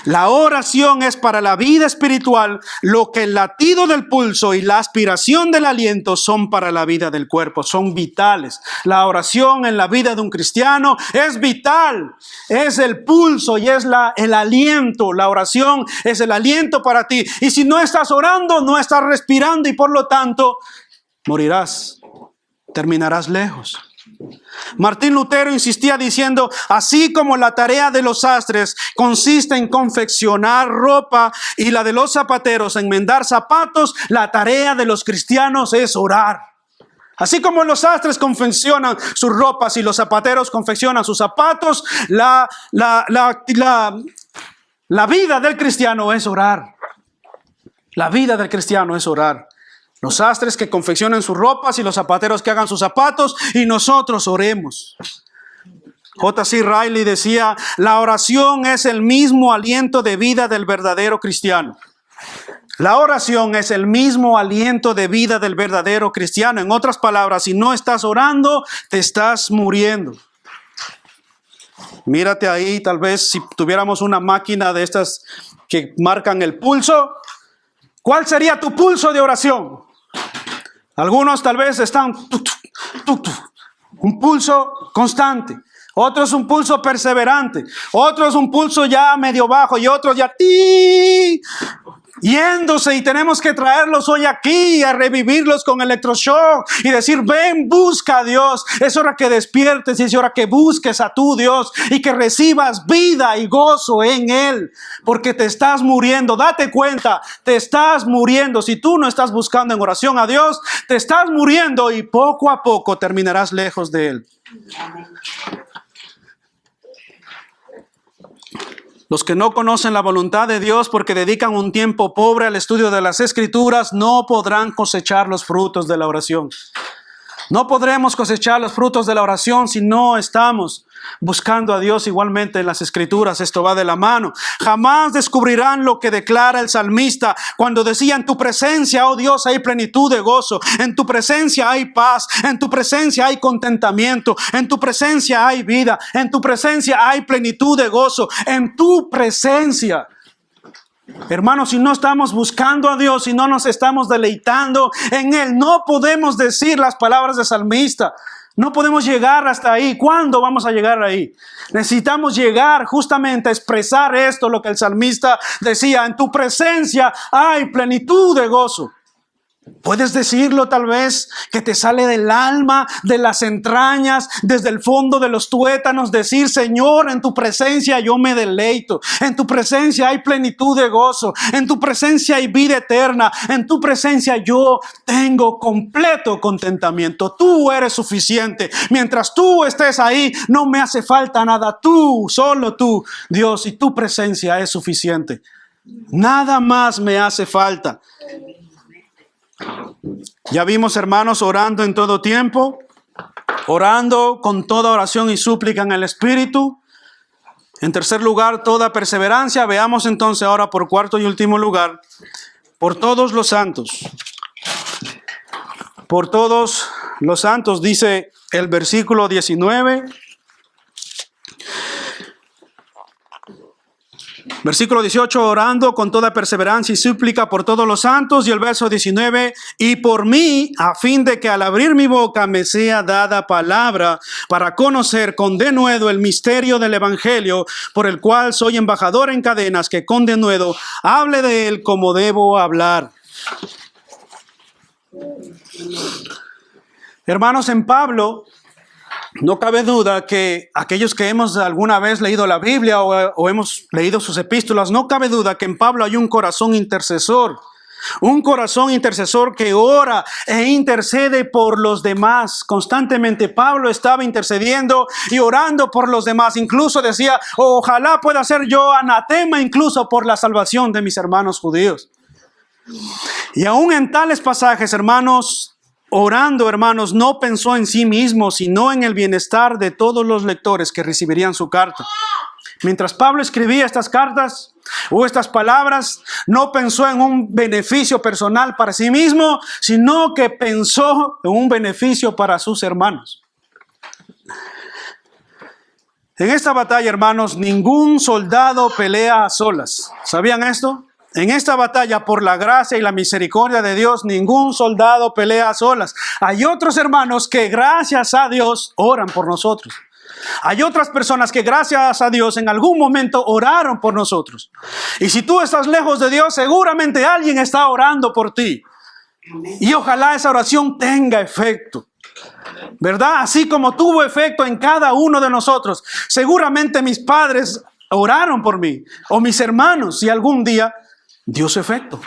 La oración es para la vida espiritual lo que el latido del pulso y la aspiración del aliento son para la vida del cuerpo. Son vitales. La oración en la vida de un cristiano es vital. Es el pulso y es el aliento. La oración es el aliento para ti. Y si no estás orando, no estás respirando, y por lo tanto morirás. Terminarás lejos. Martín Lutero insistía diciendo: así como la tarea de los sastres consiste en confeccionar ropa y la de los zapateros en mendar zapatos, la tarea de los cristianos es orar. Así como los sastres confeccionan sus ropas y los zapateros confeccionan sus zapatos, la vida del cristiano es orar. La vida del cristiano es orar. Los sastres que confeccionen sus ropas y los zapateros que hagan sus zapatos, y nosotros oremos. J.C. Riley decía: la oración es el mismo aliento de vida del verdadero cristiano. La oración es el mismo aliento de vida del verdadero cristiano. En otras palabras, si no estás orando, te estás muriendo. Mírate ahí, tal vez si tuviéramos una máquina de estas que marcan el pulso, ¿cuál sería tu pulso de oración? Algunos tal vez están un pulso constante, otros un pulso perseverante, otros un pulso ya medio bajo y otros ya yéndose, y tenemos que traerlos hoy aquí a revivirlos con electroshock y decir: ven, busca a Dios. Es hora que despiertes y es hora que busques a tu Dios y que recibas vida y gozo en Él, porque te estás muriendo. Date cuenta, te estás muriendo. Si tú no estás buscando en oración a Dios, te estás muriendo y poco a poco terminarás lejos de Él. Los que no conocen la voluntad de Dios porque dedican un tiempo pobre al estudio de las Escrituras no podrán cosechar los frutos de la oración. No podremos cosechar los frutos de la oración si no estamos buscando a Dios igualmente en las Escrituras. Esto va de la mano. Jamás descubrirán lo que declara el salmista cuando decía: en tu presencia, oh Dios, hay plenitud de gozo. En tu presencia hay paz. En tu presencia hay contentamiento. En tu presencia hay vida. En tu presencia hay plenitud de gozo. En tu presencia. Hermanos, si no estamos buscando a Dios, si no nos estamos deleitando en Él, no podemos decir las palabras del salmista. No podemos llegar hasta ahí. ¿Cuándo vamos a llegar ahí? Necesitamos llegar justamente a expresar esto, lo que el salmista decía: en tu presencia hay plenitud de gozo. Puedes decirlo tal vez que te sale del alma, de las entrañas, desde el fondo de los tuétanos, decir: Señor, en tu presencia yo me deleito, en tu presencia hay plenitud de gozo, en tu presencia hay vida eterna, en tu presencia yo tengo completo contentamiento. Tú eres suficiente. Mientras tú estés ahí, no me hace falta nada. Tú, solo tú, Dios, y tu presencia es suficiente. Nada más me hace falta. Ya vimos, hermanos, orando en todo tiempo, orando con toda oración y súplica en el Espíritu. En tercer lugar, toda perseverancia. Veamos entonces ahora por cuarto y último lugar, por todos los santos. Por todos los santos, dice el versículo 19. Versículo 18, orando con toda perseverancia y súplica por todos los santos. Y el verso 19, y por mí, a fin de que al abrir mi boca me sea dada palabra para conocer con denuedo el misterio del evangelio, por el cual soy embajador en cadenas, que con denuedo hable de él como debo hablar. Hermanos, en Pablo, no cabe duda que aquellos que hemos alguna vez leído la Biblia o hemos leído sus epístolas, no cabe duda que en Pablo hay un corazón intercesor. Un corazón intercesor que ora e intercede por los demás. Constantemente Pablo estaba intercediendo y orando por los demás. Incluso decía: ojalá pueda ser yo anatema incluso por la salvación de mis hermanos judíos. Y aún en tales pasajes, hermanos, orando, hermanos, no pensó en sí mismo, sino en el bienestar de todos los lectores que recibirían su carta. Mientras Pablo escribía estas cartas o estas palabras, no pensó en un beneficio personal para sí mismo, sino que pensó en un beneficio para sus hermanos. En esta batalla, hermanos, ningún soldado pelea a solas. ¿Sabían esto? En esta batalla, por la gracia y la misericordia de Dios, ningún soldado pelea a solas. Hay otros hermanos que, gracias a Dios, oran por nosotros. Hay otras personas que, gracias a Dios, en algún momento oraron por nosotros. Y si tú estás lejos de Dios, seguramente alguien está orando por ti. Y ojalá esa oración tenga efecto, ¿verdad? Así como tuvo efecto en cada uno de nosotros. Seguramente mis padres oraron por mí, o mis hermanos, y algún día dio su efecto.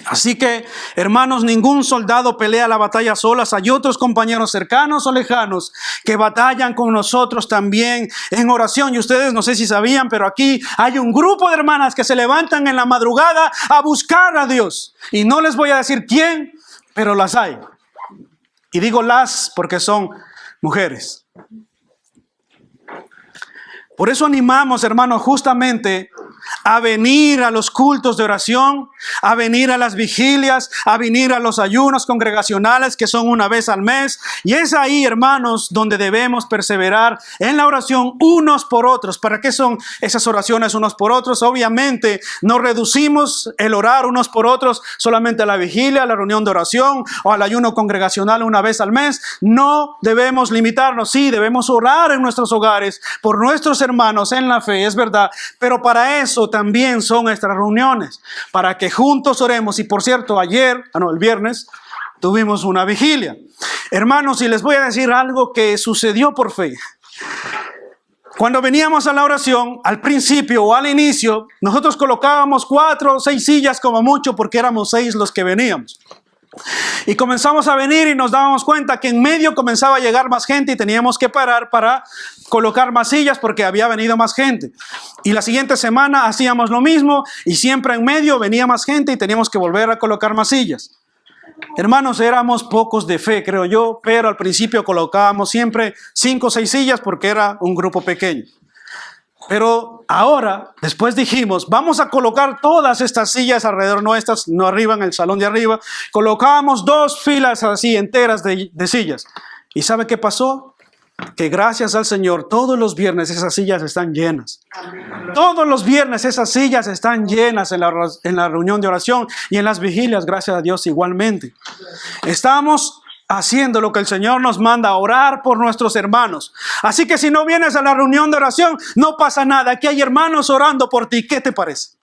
Así que, hermanos, ningún soldado pelea la batalla solas. Hay otros compañeros cercanos o lejanos que batallan con nosotros también en oración. Y ustedes, no sé si sabían, pero aquí hay un grupo de hermanas que se levantan en la madrugada a buscar a Dios. Y no les voy a decir quién, pero las hay. Y digo las porque son mujeres. Por eso animamos, hermanos, justamente a venir a los cultos de oración, a venir a las vigilias, a venir a los ayunos congregacionales que son una vez al mes. Y es ahí, hermanos, donde debemos perseverar en la oración unos por otros. ¿Para qué son esas oraciones unos por otros? Obviamente no reducimos el orar unos por otros solamente a la vigilia, a la reunión de oración o al ayuno congregacional una vez al mes. No debemos limitarnos. Sí, debemos orar en nuestros hogares por nuestros hermanos en la fe, es verdad, pero para eso también son estas reuniones, para que juntos oremos. Y por cierto, el viernes tuvimos una vigilia. Hermanos, y les voy a decir algo que sucedió por fe. Cuando veníamos a la oración, al principio o al inicio, nosotros colocábamos 4 o 6 sillas como mucho, porque éramos 6 los que veníamos. Y comenzamos a venir y nos dábamos cuenta que en medio comenzaba a llegar más gente y teníamos que parar para colocar más sillas porque había venido más gente. Y la siguiente semana hacíamos lo mismo y siempre en medio venía más gente y teníamos que volver a colocar más sillas. Hermanos, éramos pocos de fe, creo yo, pero al principio colocábamos siempre 5 o 6 sillas porque era un grupo pequeño. Pero ahora, después dijimos, vamos a colocar todas estas sillas alrededor nuestras, no arriba en el salón de arriba. Colocábamos 2 filas así enteras de sillas. ¿Y sabe qué pasó? Que gracias al Señor, todos los viernes esas sillas están llenas. Todos los viernes esas sillas están llenas en la reunión de oración y en las vigilias, gracias a Dios igualmente. Estamos haciendo lo que el Señor nos manda, a orar por nuestros hermanos. Así que si no vienes a la reunión de oración, no pasa nada. Aquí hay hermanos orando por ti. ¿Qué te parece?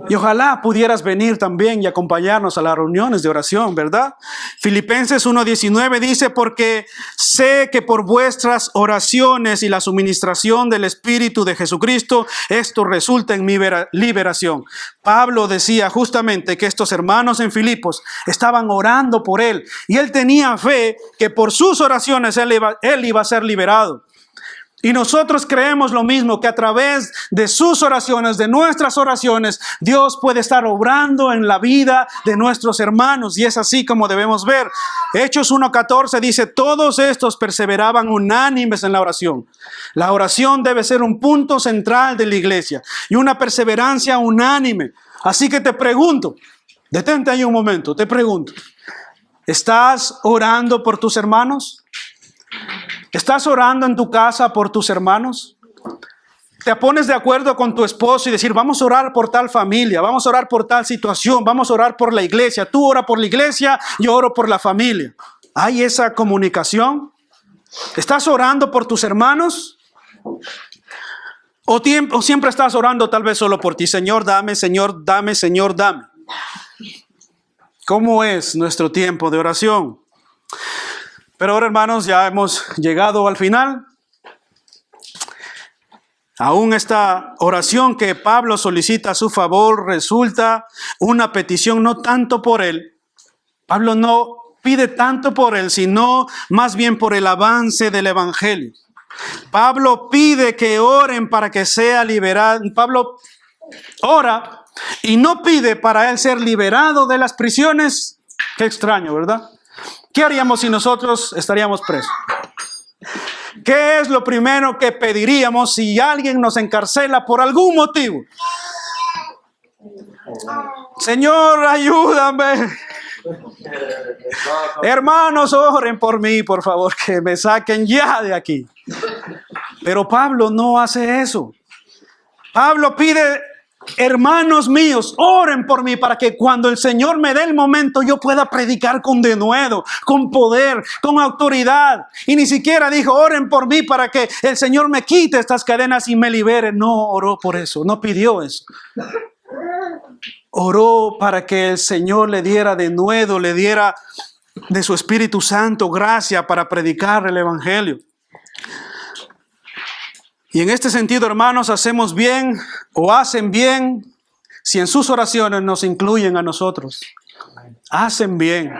Y ojalá pudieras venir también y acompañarnos a las reuniones de oración, ¿verdad? Filipenses 1:19 dice, porque sé que por vuestras oraciones y la suministración del Espíritu de Jesucristo, esto resulta en mi liberación. Pablo decía justamente que estos hermanos en Filipos estaban orando por él y él tenía fe que por sus oraciones él iba a ser liberado. Y nosotros creemos lo mismo, que a través de sus oraciones, de nuestras oraciones, Dios puede estar obrando en la vida de nuestros hermanos. Y es así como debemos ver. Hechos 1:14 dice, todos estos perseveraban unánimes en la oración. La oración debe ser un punto central de la iglesia y una perseverancia unánime. Así que te pregunto, detente ahí un momento, te pregunto, ¿estás orando por tus hermanos? ¿Estás orando en tu casa por tus hermanos? ¿Te pones de acuerdo con tu esposo y decir, vamos a orar por tal familia, vamos a orar por tal situación, vamos a orar por la iglesia? Tú ora por la iglesia, yo oro por la familia. ¿Hay esa comunicación? ¿Estás orando por tus hermanos? ¿O siempre estás orando tal vez solo por ti? Señor, dame, Señor, dame, Señor, dame. ¿Cómo es nuestro tiempo de oración? Pero ahora, hermanos, ya hemos llegado al final. Aún esta oración que Pablo solicita a su favor resulta una petición no tanto por él. Pablo no pide tanto por él, sino más bien por el avance del evangelio. Pablo pide que oren para que sea liberado. Pablo ora y no pide para él ser liberado de las prisiones. Qué extraño, ¿verdad? ¿Qué haríamos si nosotros estaríamos presos? ¿Qué es lo primero que pediríamos si alguien nos encarcela por algún motivo? Señor, ayúdame. Hermanos, oren por mí, por favor, que me saquen ya de aquí. Pero Pablo no hace eso. Pablo pide, hermanos míos, oren por mí para que cuando el Señor me dé el momento yo pueda predicar con denuedo, con poder, con autoridad. Y ni siquiera dijo, oren por mí para que el Señor me quite estas cadenas y me libere. No oró por eso, no pidió eso. Oró para que el Señor le diera denuedo, le diera de su Espíritu Santo gracia para predicar el evangelio. Y en este sentido, hermanos, hacemos bien o hacen bien si en sus oraciones nos incluyen a nosotros. Hacen bien.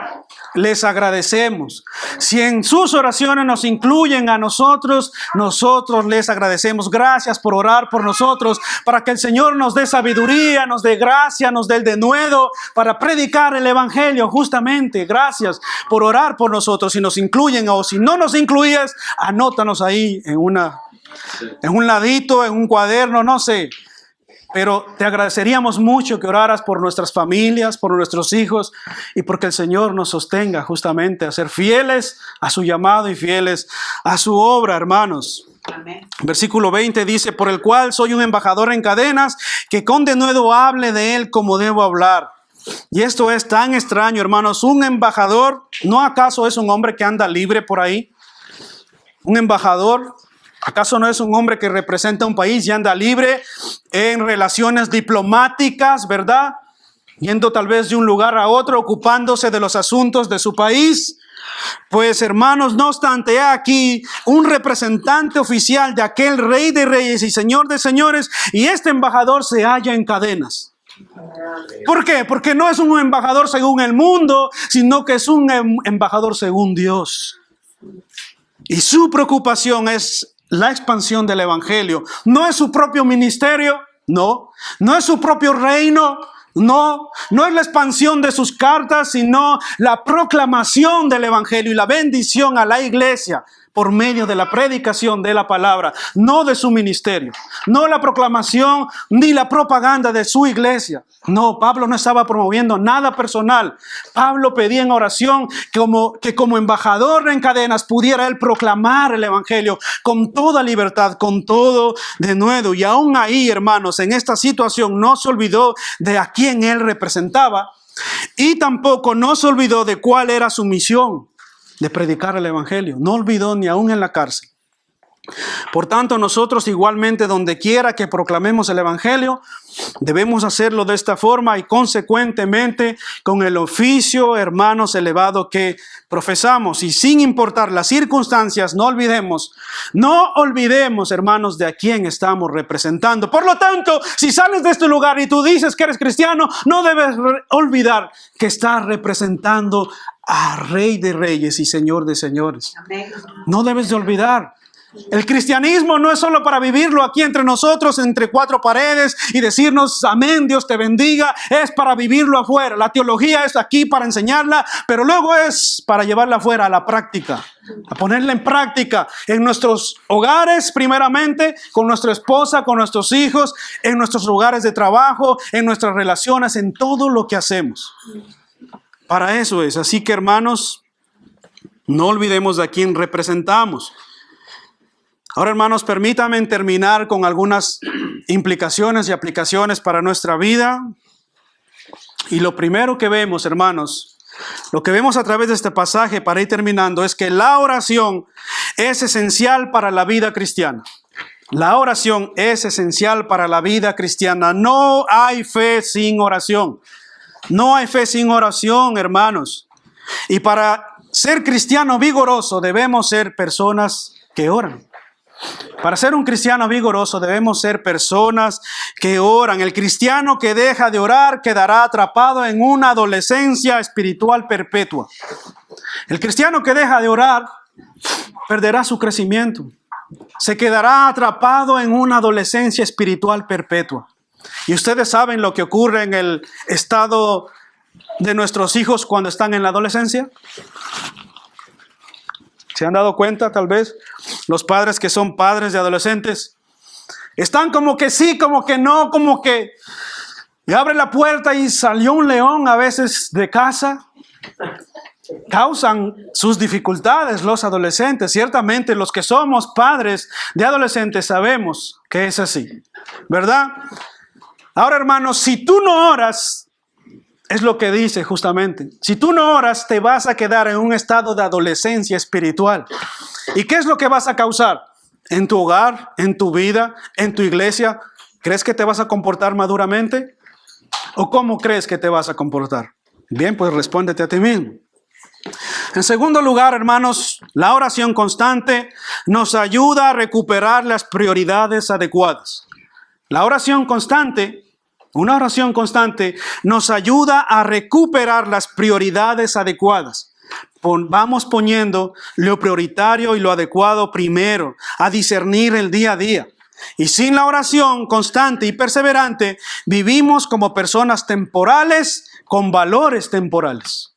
Les agradecemos. Si en sus oraciones nos incluyen a nosotros, nosotros les agradecemos. Gracias por orar por nosotros, para que el Señor nos dé sabiduría, nos dé gracia, nos dé el denuedo para predicar el evangelio justamente. Gracias por orar por nosotros. Si nos incluyen o si no nos incluyes, anótanos ahí en un ladito, en un cuaderno, no sé. Pero te agradeceríamos mucho que oraras por nuestras familias, por nuestros hijos y porque el Señor nos sostenga justamente a ser fieles a su llamado y fieles a su obra, hermanos. Amén. Versículo 20 dice, por el cual soy un embajador en cadenas, que con denuedo hable de él como debo hablar. Y esto es tan extraño, hermanos. Un embajador, ¿no acaso es un hombre que anda libre por ahí? Un embajador, ¿acaso no es un hombre que representa un país y anda libre en relaciones diplomáticas, verdad? Yendo tal vez de un lugar a otro, ocupándose de los asuntos de su país. Pues, hermanos, no obstante, aquí un representante oficial de aquel Rey de Reyes y Señor de Señores, y este embajador se halla en cadenas. ¿Por qué? Porque no es un embajador según el mundo, sino que es un embajador según Dios. Y su preocupación es la expansión del evangelio. No es su propio ministerio, no es su propio reino, no es la expansión de sus cartas, sino la proclamación del evangelio y la bendición a la iglesia por medio de la predicación de la palabra, no de su ministerio, no la proclamación ni la propaganda de su iglesia. No, Pablo no estaba promoviendo nada personal. Pablo pedía en oración que como embajador en cadenas pudiera él proclamar el evangelio con toda libertad, con todo denuedo. Y aún ahí, hermanos, en esta situación no se olvidó de a quién él representaba y tampoco no se olvidó de cuál era su misión de predicar el evangelio. No olvidó ni aún en la cárcel. Por tanto, nosotros igualmente, donde quiera que proclamemos el Evangelio, debemos hacerlo de esta forma y consecuentemente con el oficio, hermanos, elevado que profesamos. Y sin importar las circunstancias, no olvidemos, hermanos, de a quién estamos representando. Por lo tanto, si sales de este lugar y tú dices que eres cristiano, no debes olvidar que estás representando a Rey de Reyes y Señor de Señores. Amén. No debes de olvidar. El cristianismo no es solo para vivirlo aquí entre nosotros, entre cuatro paredes y decirnos amén, Dios te bendiga. Es para vivirlo afuera. La teología es aquí para enseñarla, pero luego es para llevarla afuera a la práctica, a ponerla en práctica en nuestros hogares primeramente, con nuestra esposa, con nuestros hijos, en nuestros lugares de trabajo, en nuestras relaciones, en todo lo que hacemos. Para eso es. Así que, hermanos, no olvidemos a quién representamos. Ahora, hermanos, permítanme terminar con algunas implicaciones y aplicaciones para nuestra vida. Y lo primero que vemos, hermanos, lo que vemos a través de este pasaje para ir terminando es que la oración es esencial para la vida cristiana. La oración es esencial para la vida cristiana. No hay fe sin oración. No hay fe sin oración, hermanos. Y para ser cristiano vigoroso debemos ser personas que oran. Para ser un cristiano vigoroso debemos ser personas que oran. El cristiano que deja de orar quedará atrapado en una adolescencia espiritual perpetua. El cristiano que deja de orar perderá su crecimiento. Se quedará atrapado en una adolescencia espiritual perpetua. Y ustedes saben lo que ocurre en el estado de nuestros hijos cuando están en la adolescencia. ¿Se han dado cuenta, tal vez, los padres que son padres de adolescentes? Están como que sí, como que no, como que... Y abre la puerta y salió un león a veces de casa. Causan sus dificultades los adolescentes. Ciertamente los que somos padres de adolescentes sabemos que es así, ¿verdad? Ahora, hermanos, si tú no oras... Es lo que dice justamente. Si tú no oras, te vas a quedar en un estado de adolescencia espiritual. ¿Y qué es lo que vas a causar? En tu hogar, en tu vida, en tu iglesia. ¿Crees que te vas a comportar maduramente? ¿O cómo crees que te vas a comportar? Bien, pues respóndete a ti mismo. En segundo lugar, hermanos, la oración constante nos ayuda a recuperar las prioridades adecuadas. La oración constante... Una oración constante nos ayuda a recuperar las prioridades adecuadas. Vamos poniendo lo prioritario y lo adecuado primero, a discernir el día a día. Y sin la oración constante y perseverante, vivimos como personas temporales con valores temporales.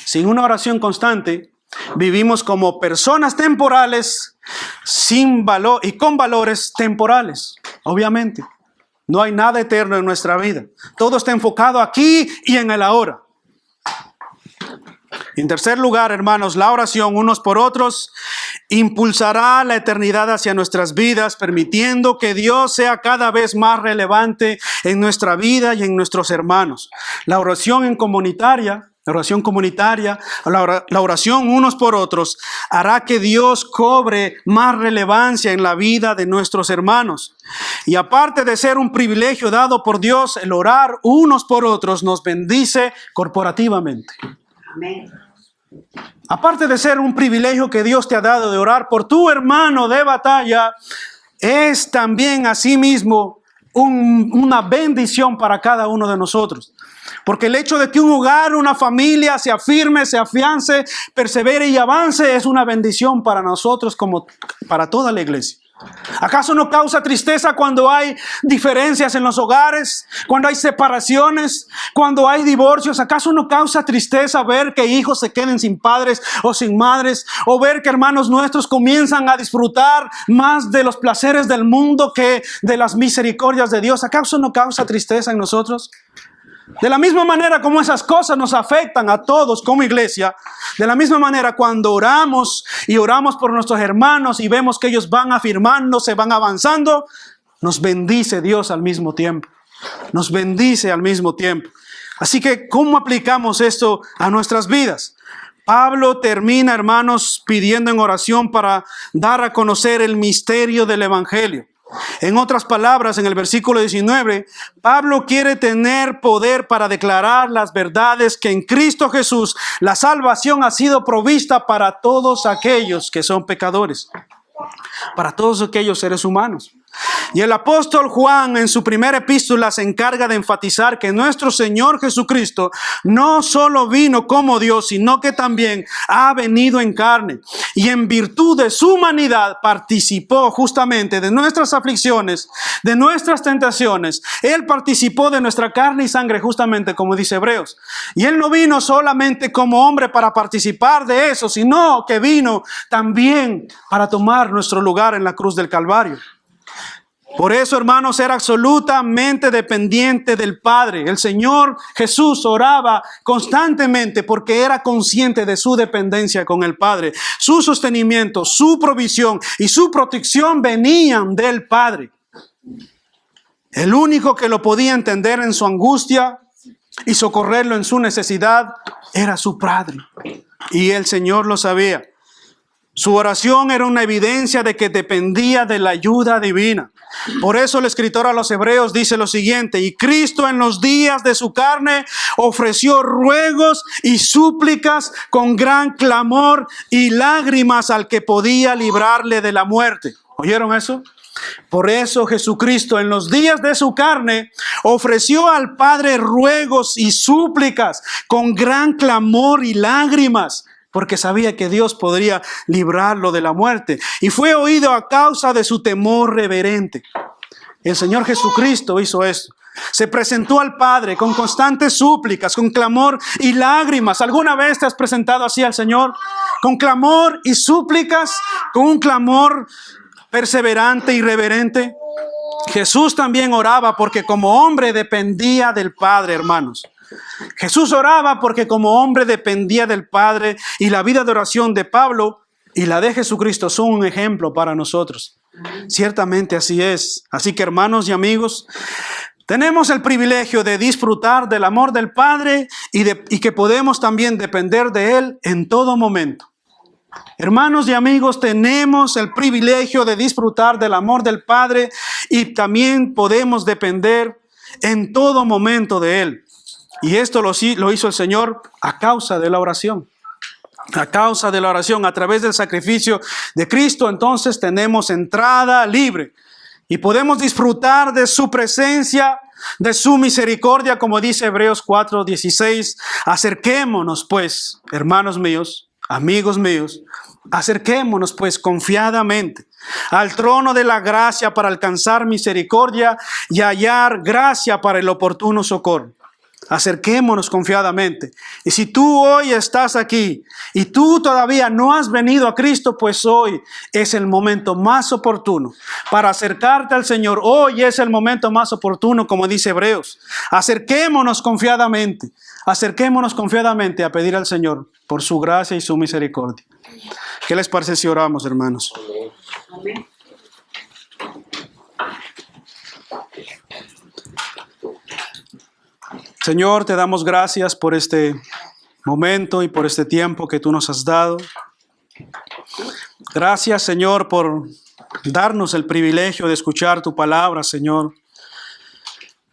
Sin una oración constante, vivimos como personas temporales sin valor y con valores temporales, obviamente. No hay nada eterno en nuestra vida. Todo está enfocado aquí y en el ahora. En tercer lugar, hermanos, la oración unos por otros impulsará la eternidad hacia nuestras vidas, permitiendo que Dios sea cada vez más relevante en nuestra vida y en nuestros hermanos. La oración comunitaria, la oración unos por otros hará que Dios cobre más relevancia en la vida de nuestros hermanos. Y aparte de ser un privilegio dado por Dios, el orar unos por otros nos bendice corporativamente. Amén. Aparte de ser un privilegio que Dios te ha dado de orar por tu hermano de batalla, es también asimismo una bendición para cada uno de nosotros. Porque el hecho de que un hogar, una familia se afirme, se afiance, persevere y avance es una bendición para nosotros como para toda la iglesia. ¿Acaso no causa tristeza cuando hay diferencias en los hogares? Cuando hay separaciones, cuando hay divorcios. ¿Acaso no causa tristeza ver que hijos se queden sin padres o sin madres? O ver que hermanos nuestros comienzan a disfrutar más de los placeres del mundo que de las misericordias de Dios. ¿Acaso no causa tristeza en nosotros? De la misma manera como esas cosas nos afectan a todos como iglesia, de la misma manera cuando oramos y oramos por nuestros hermanos y vemos que ellos van afirmándose, van avanzando, nos bendice Dios al mismo tiempo. Nos bendice al mismo tiempo. Así que, ¿cómo aplicamos esto a nuestras vidas? Pablo termina, hermanos, pidiendo en oración para dar a conocer el misterio del Evangelio. En otras palabras, en el versículo 19, Pablo quiere tener poder para declarar las verdades que en Cristo Jesús la salvación ha sido provista para todos aquellos que son pecadores, para todos aquellos seres humanos. Y el apóstol Juan en su primera epístola se encarga de enfatizar que nuestro Señor Jesucristo no solo vino como Dios, sino que también ha venido en carne. Y en virtud de su humanidad participó justamente de nuestras aflicciones, de nuestras tentaciones. Él participó de nuestra carne y sangre, justamente como dice Hebreos. Y Él no vino solamente como hombre para participar de eso, sino que vino también para tomar nuestro lugar en la cruz del Calvario. Por eso, hermanos, era absolutamente dependiente del Padre. El Señor Jesús oraba constantemente porque era consciente de su dependencia con el Padre. Su sostenimiento, su provisión y su protección venían del Padre. El único que lo podía entender en su angustia y socorrerlo en su necesidad era su Padre. Y el Señor lo sabía. Su oración era una evidencia de que dependía de la ayuda divina. Por eso el escritor a los Hebreos dice lo siguiente: y Cristo en los días de su carne ofreció ruegos y súplicas con gran clamor y lágrimas al que podía librarle de la muerte. ¿Oyeron eso? Por eso Jesucristo en los días de su carne ofreció al Padre ruegos y súplicas con gran clamor y lágrimas, porque sabía que Dios podría librarlo de la muerte. Y fue oído a causa de su temor reverente. El Señor Jesucristo hizo esto. Se presentó al Padre con constantes súplicas, con clamor y lágrimas. ¿Alguna vez te has presentado así al Señor? Con clamor y súplicas, con un clamor perseverante y reverente. Jesús también oraba porque como hombre dependía del Padre, hermanos. Jesús oraba porque como hombre dependía del Padre, y la vida de oración de Pablo y la de Jesucristo son un ejemplo para nosotros. Ciertamente así es. Así que, hermanos y amigos, tenemos el privilegio de disfrutar del amor del Padre y que podemos también depender de Él en todo momento. Hermanos y amigos, tenemos el privilegio de disfrutar del amor del Padre y también podemos depender en todo momento de Él. Y esto lo hizo el Señor a causa de la oración. A causa de la oración, a través del sacrificio de Cristo, entonces tenemos entrada libre y podemos disfrutar de su presencia, de su misericordia, como dice Hebreos 4:16. Acerquémonos pues, hermanos míos, amigos míos, acerquémonos pues confiadamente al trono de la gracia para alcanzar misericordia y hallar gracia para el oportuno socorro. Acerquémonos confiadamente. Y si tú hoy estás aquí y tú todavía no has venido a Cristo, pues hoy es el momento más oportuno para acercarte al Señor. Hoy es el momento más oportuno, como dice Hebreos. Acerquémonos confiadamente a pedir al Señor por su gracia y su misericordia. ¿Qué les parece si oramos, hermanos? Amén. Señor, te damos gracias por este momento y por este tiempo que tú nos has dado. Gracias, Señor, por darnos el privilegio de escuchar tu palabra, Señor,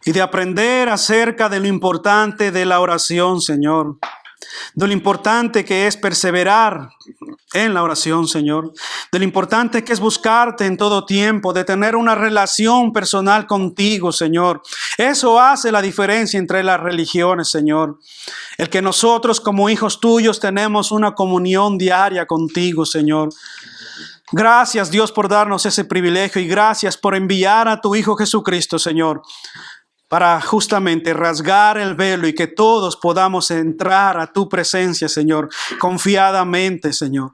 y de aprender acerca de lo importante de la oración, Señor, de lo importante que es perseverar en la oración, Señor, de lo importante que es buscarte en todo tiempo, de tener una relación personal contigo, Señor. Eso hace la diferencia entre las religiones, Señor. El que nosotros como hijos tuyos tenemos una comunión diaria contigo, Señor. Gracias, Dios, por darnos ese privilegio y gracias por enviar a tu Hijo Jesucristo, Señor, para justamente rasgar el velo y que todos podamos entrar a tu presencia, Señor, confiadamente, Señor.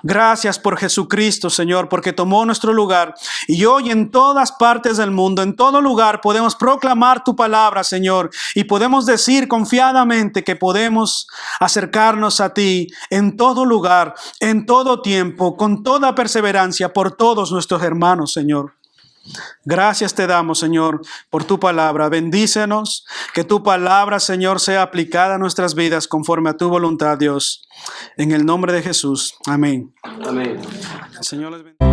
Gracias por Jesucristo, Señor, porque tomó nuestro lugar y hoy en todas partes del mundo, en todo lugar, podemos proclamar tu palabra, Señor, y podemos decir confiadamente que podemos acercarnos a ti en todo lugar, en todo tiempo, con toda perseverancia por todos nuestros hermanos, Señor. Gracias te damos, Señor, por tu palabra. Bendícenos, que tu palabra, Señor, sea aplicada a nuestras vidas conforme a tu voluntad, Dios. En el nombre de Jesús. Amén. Amén. El Señor les bendiga.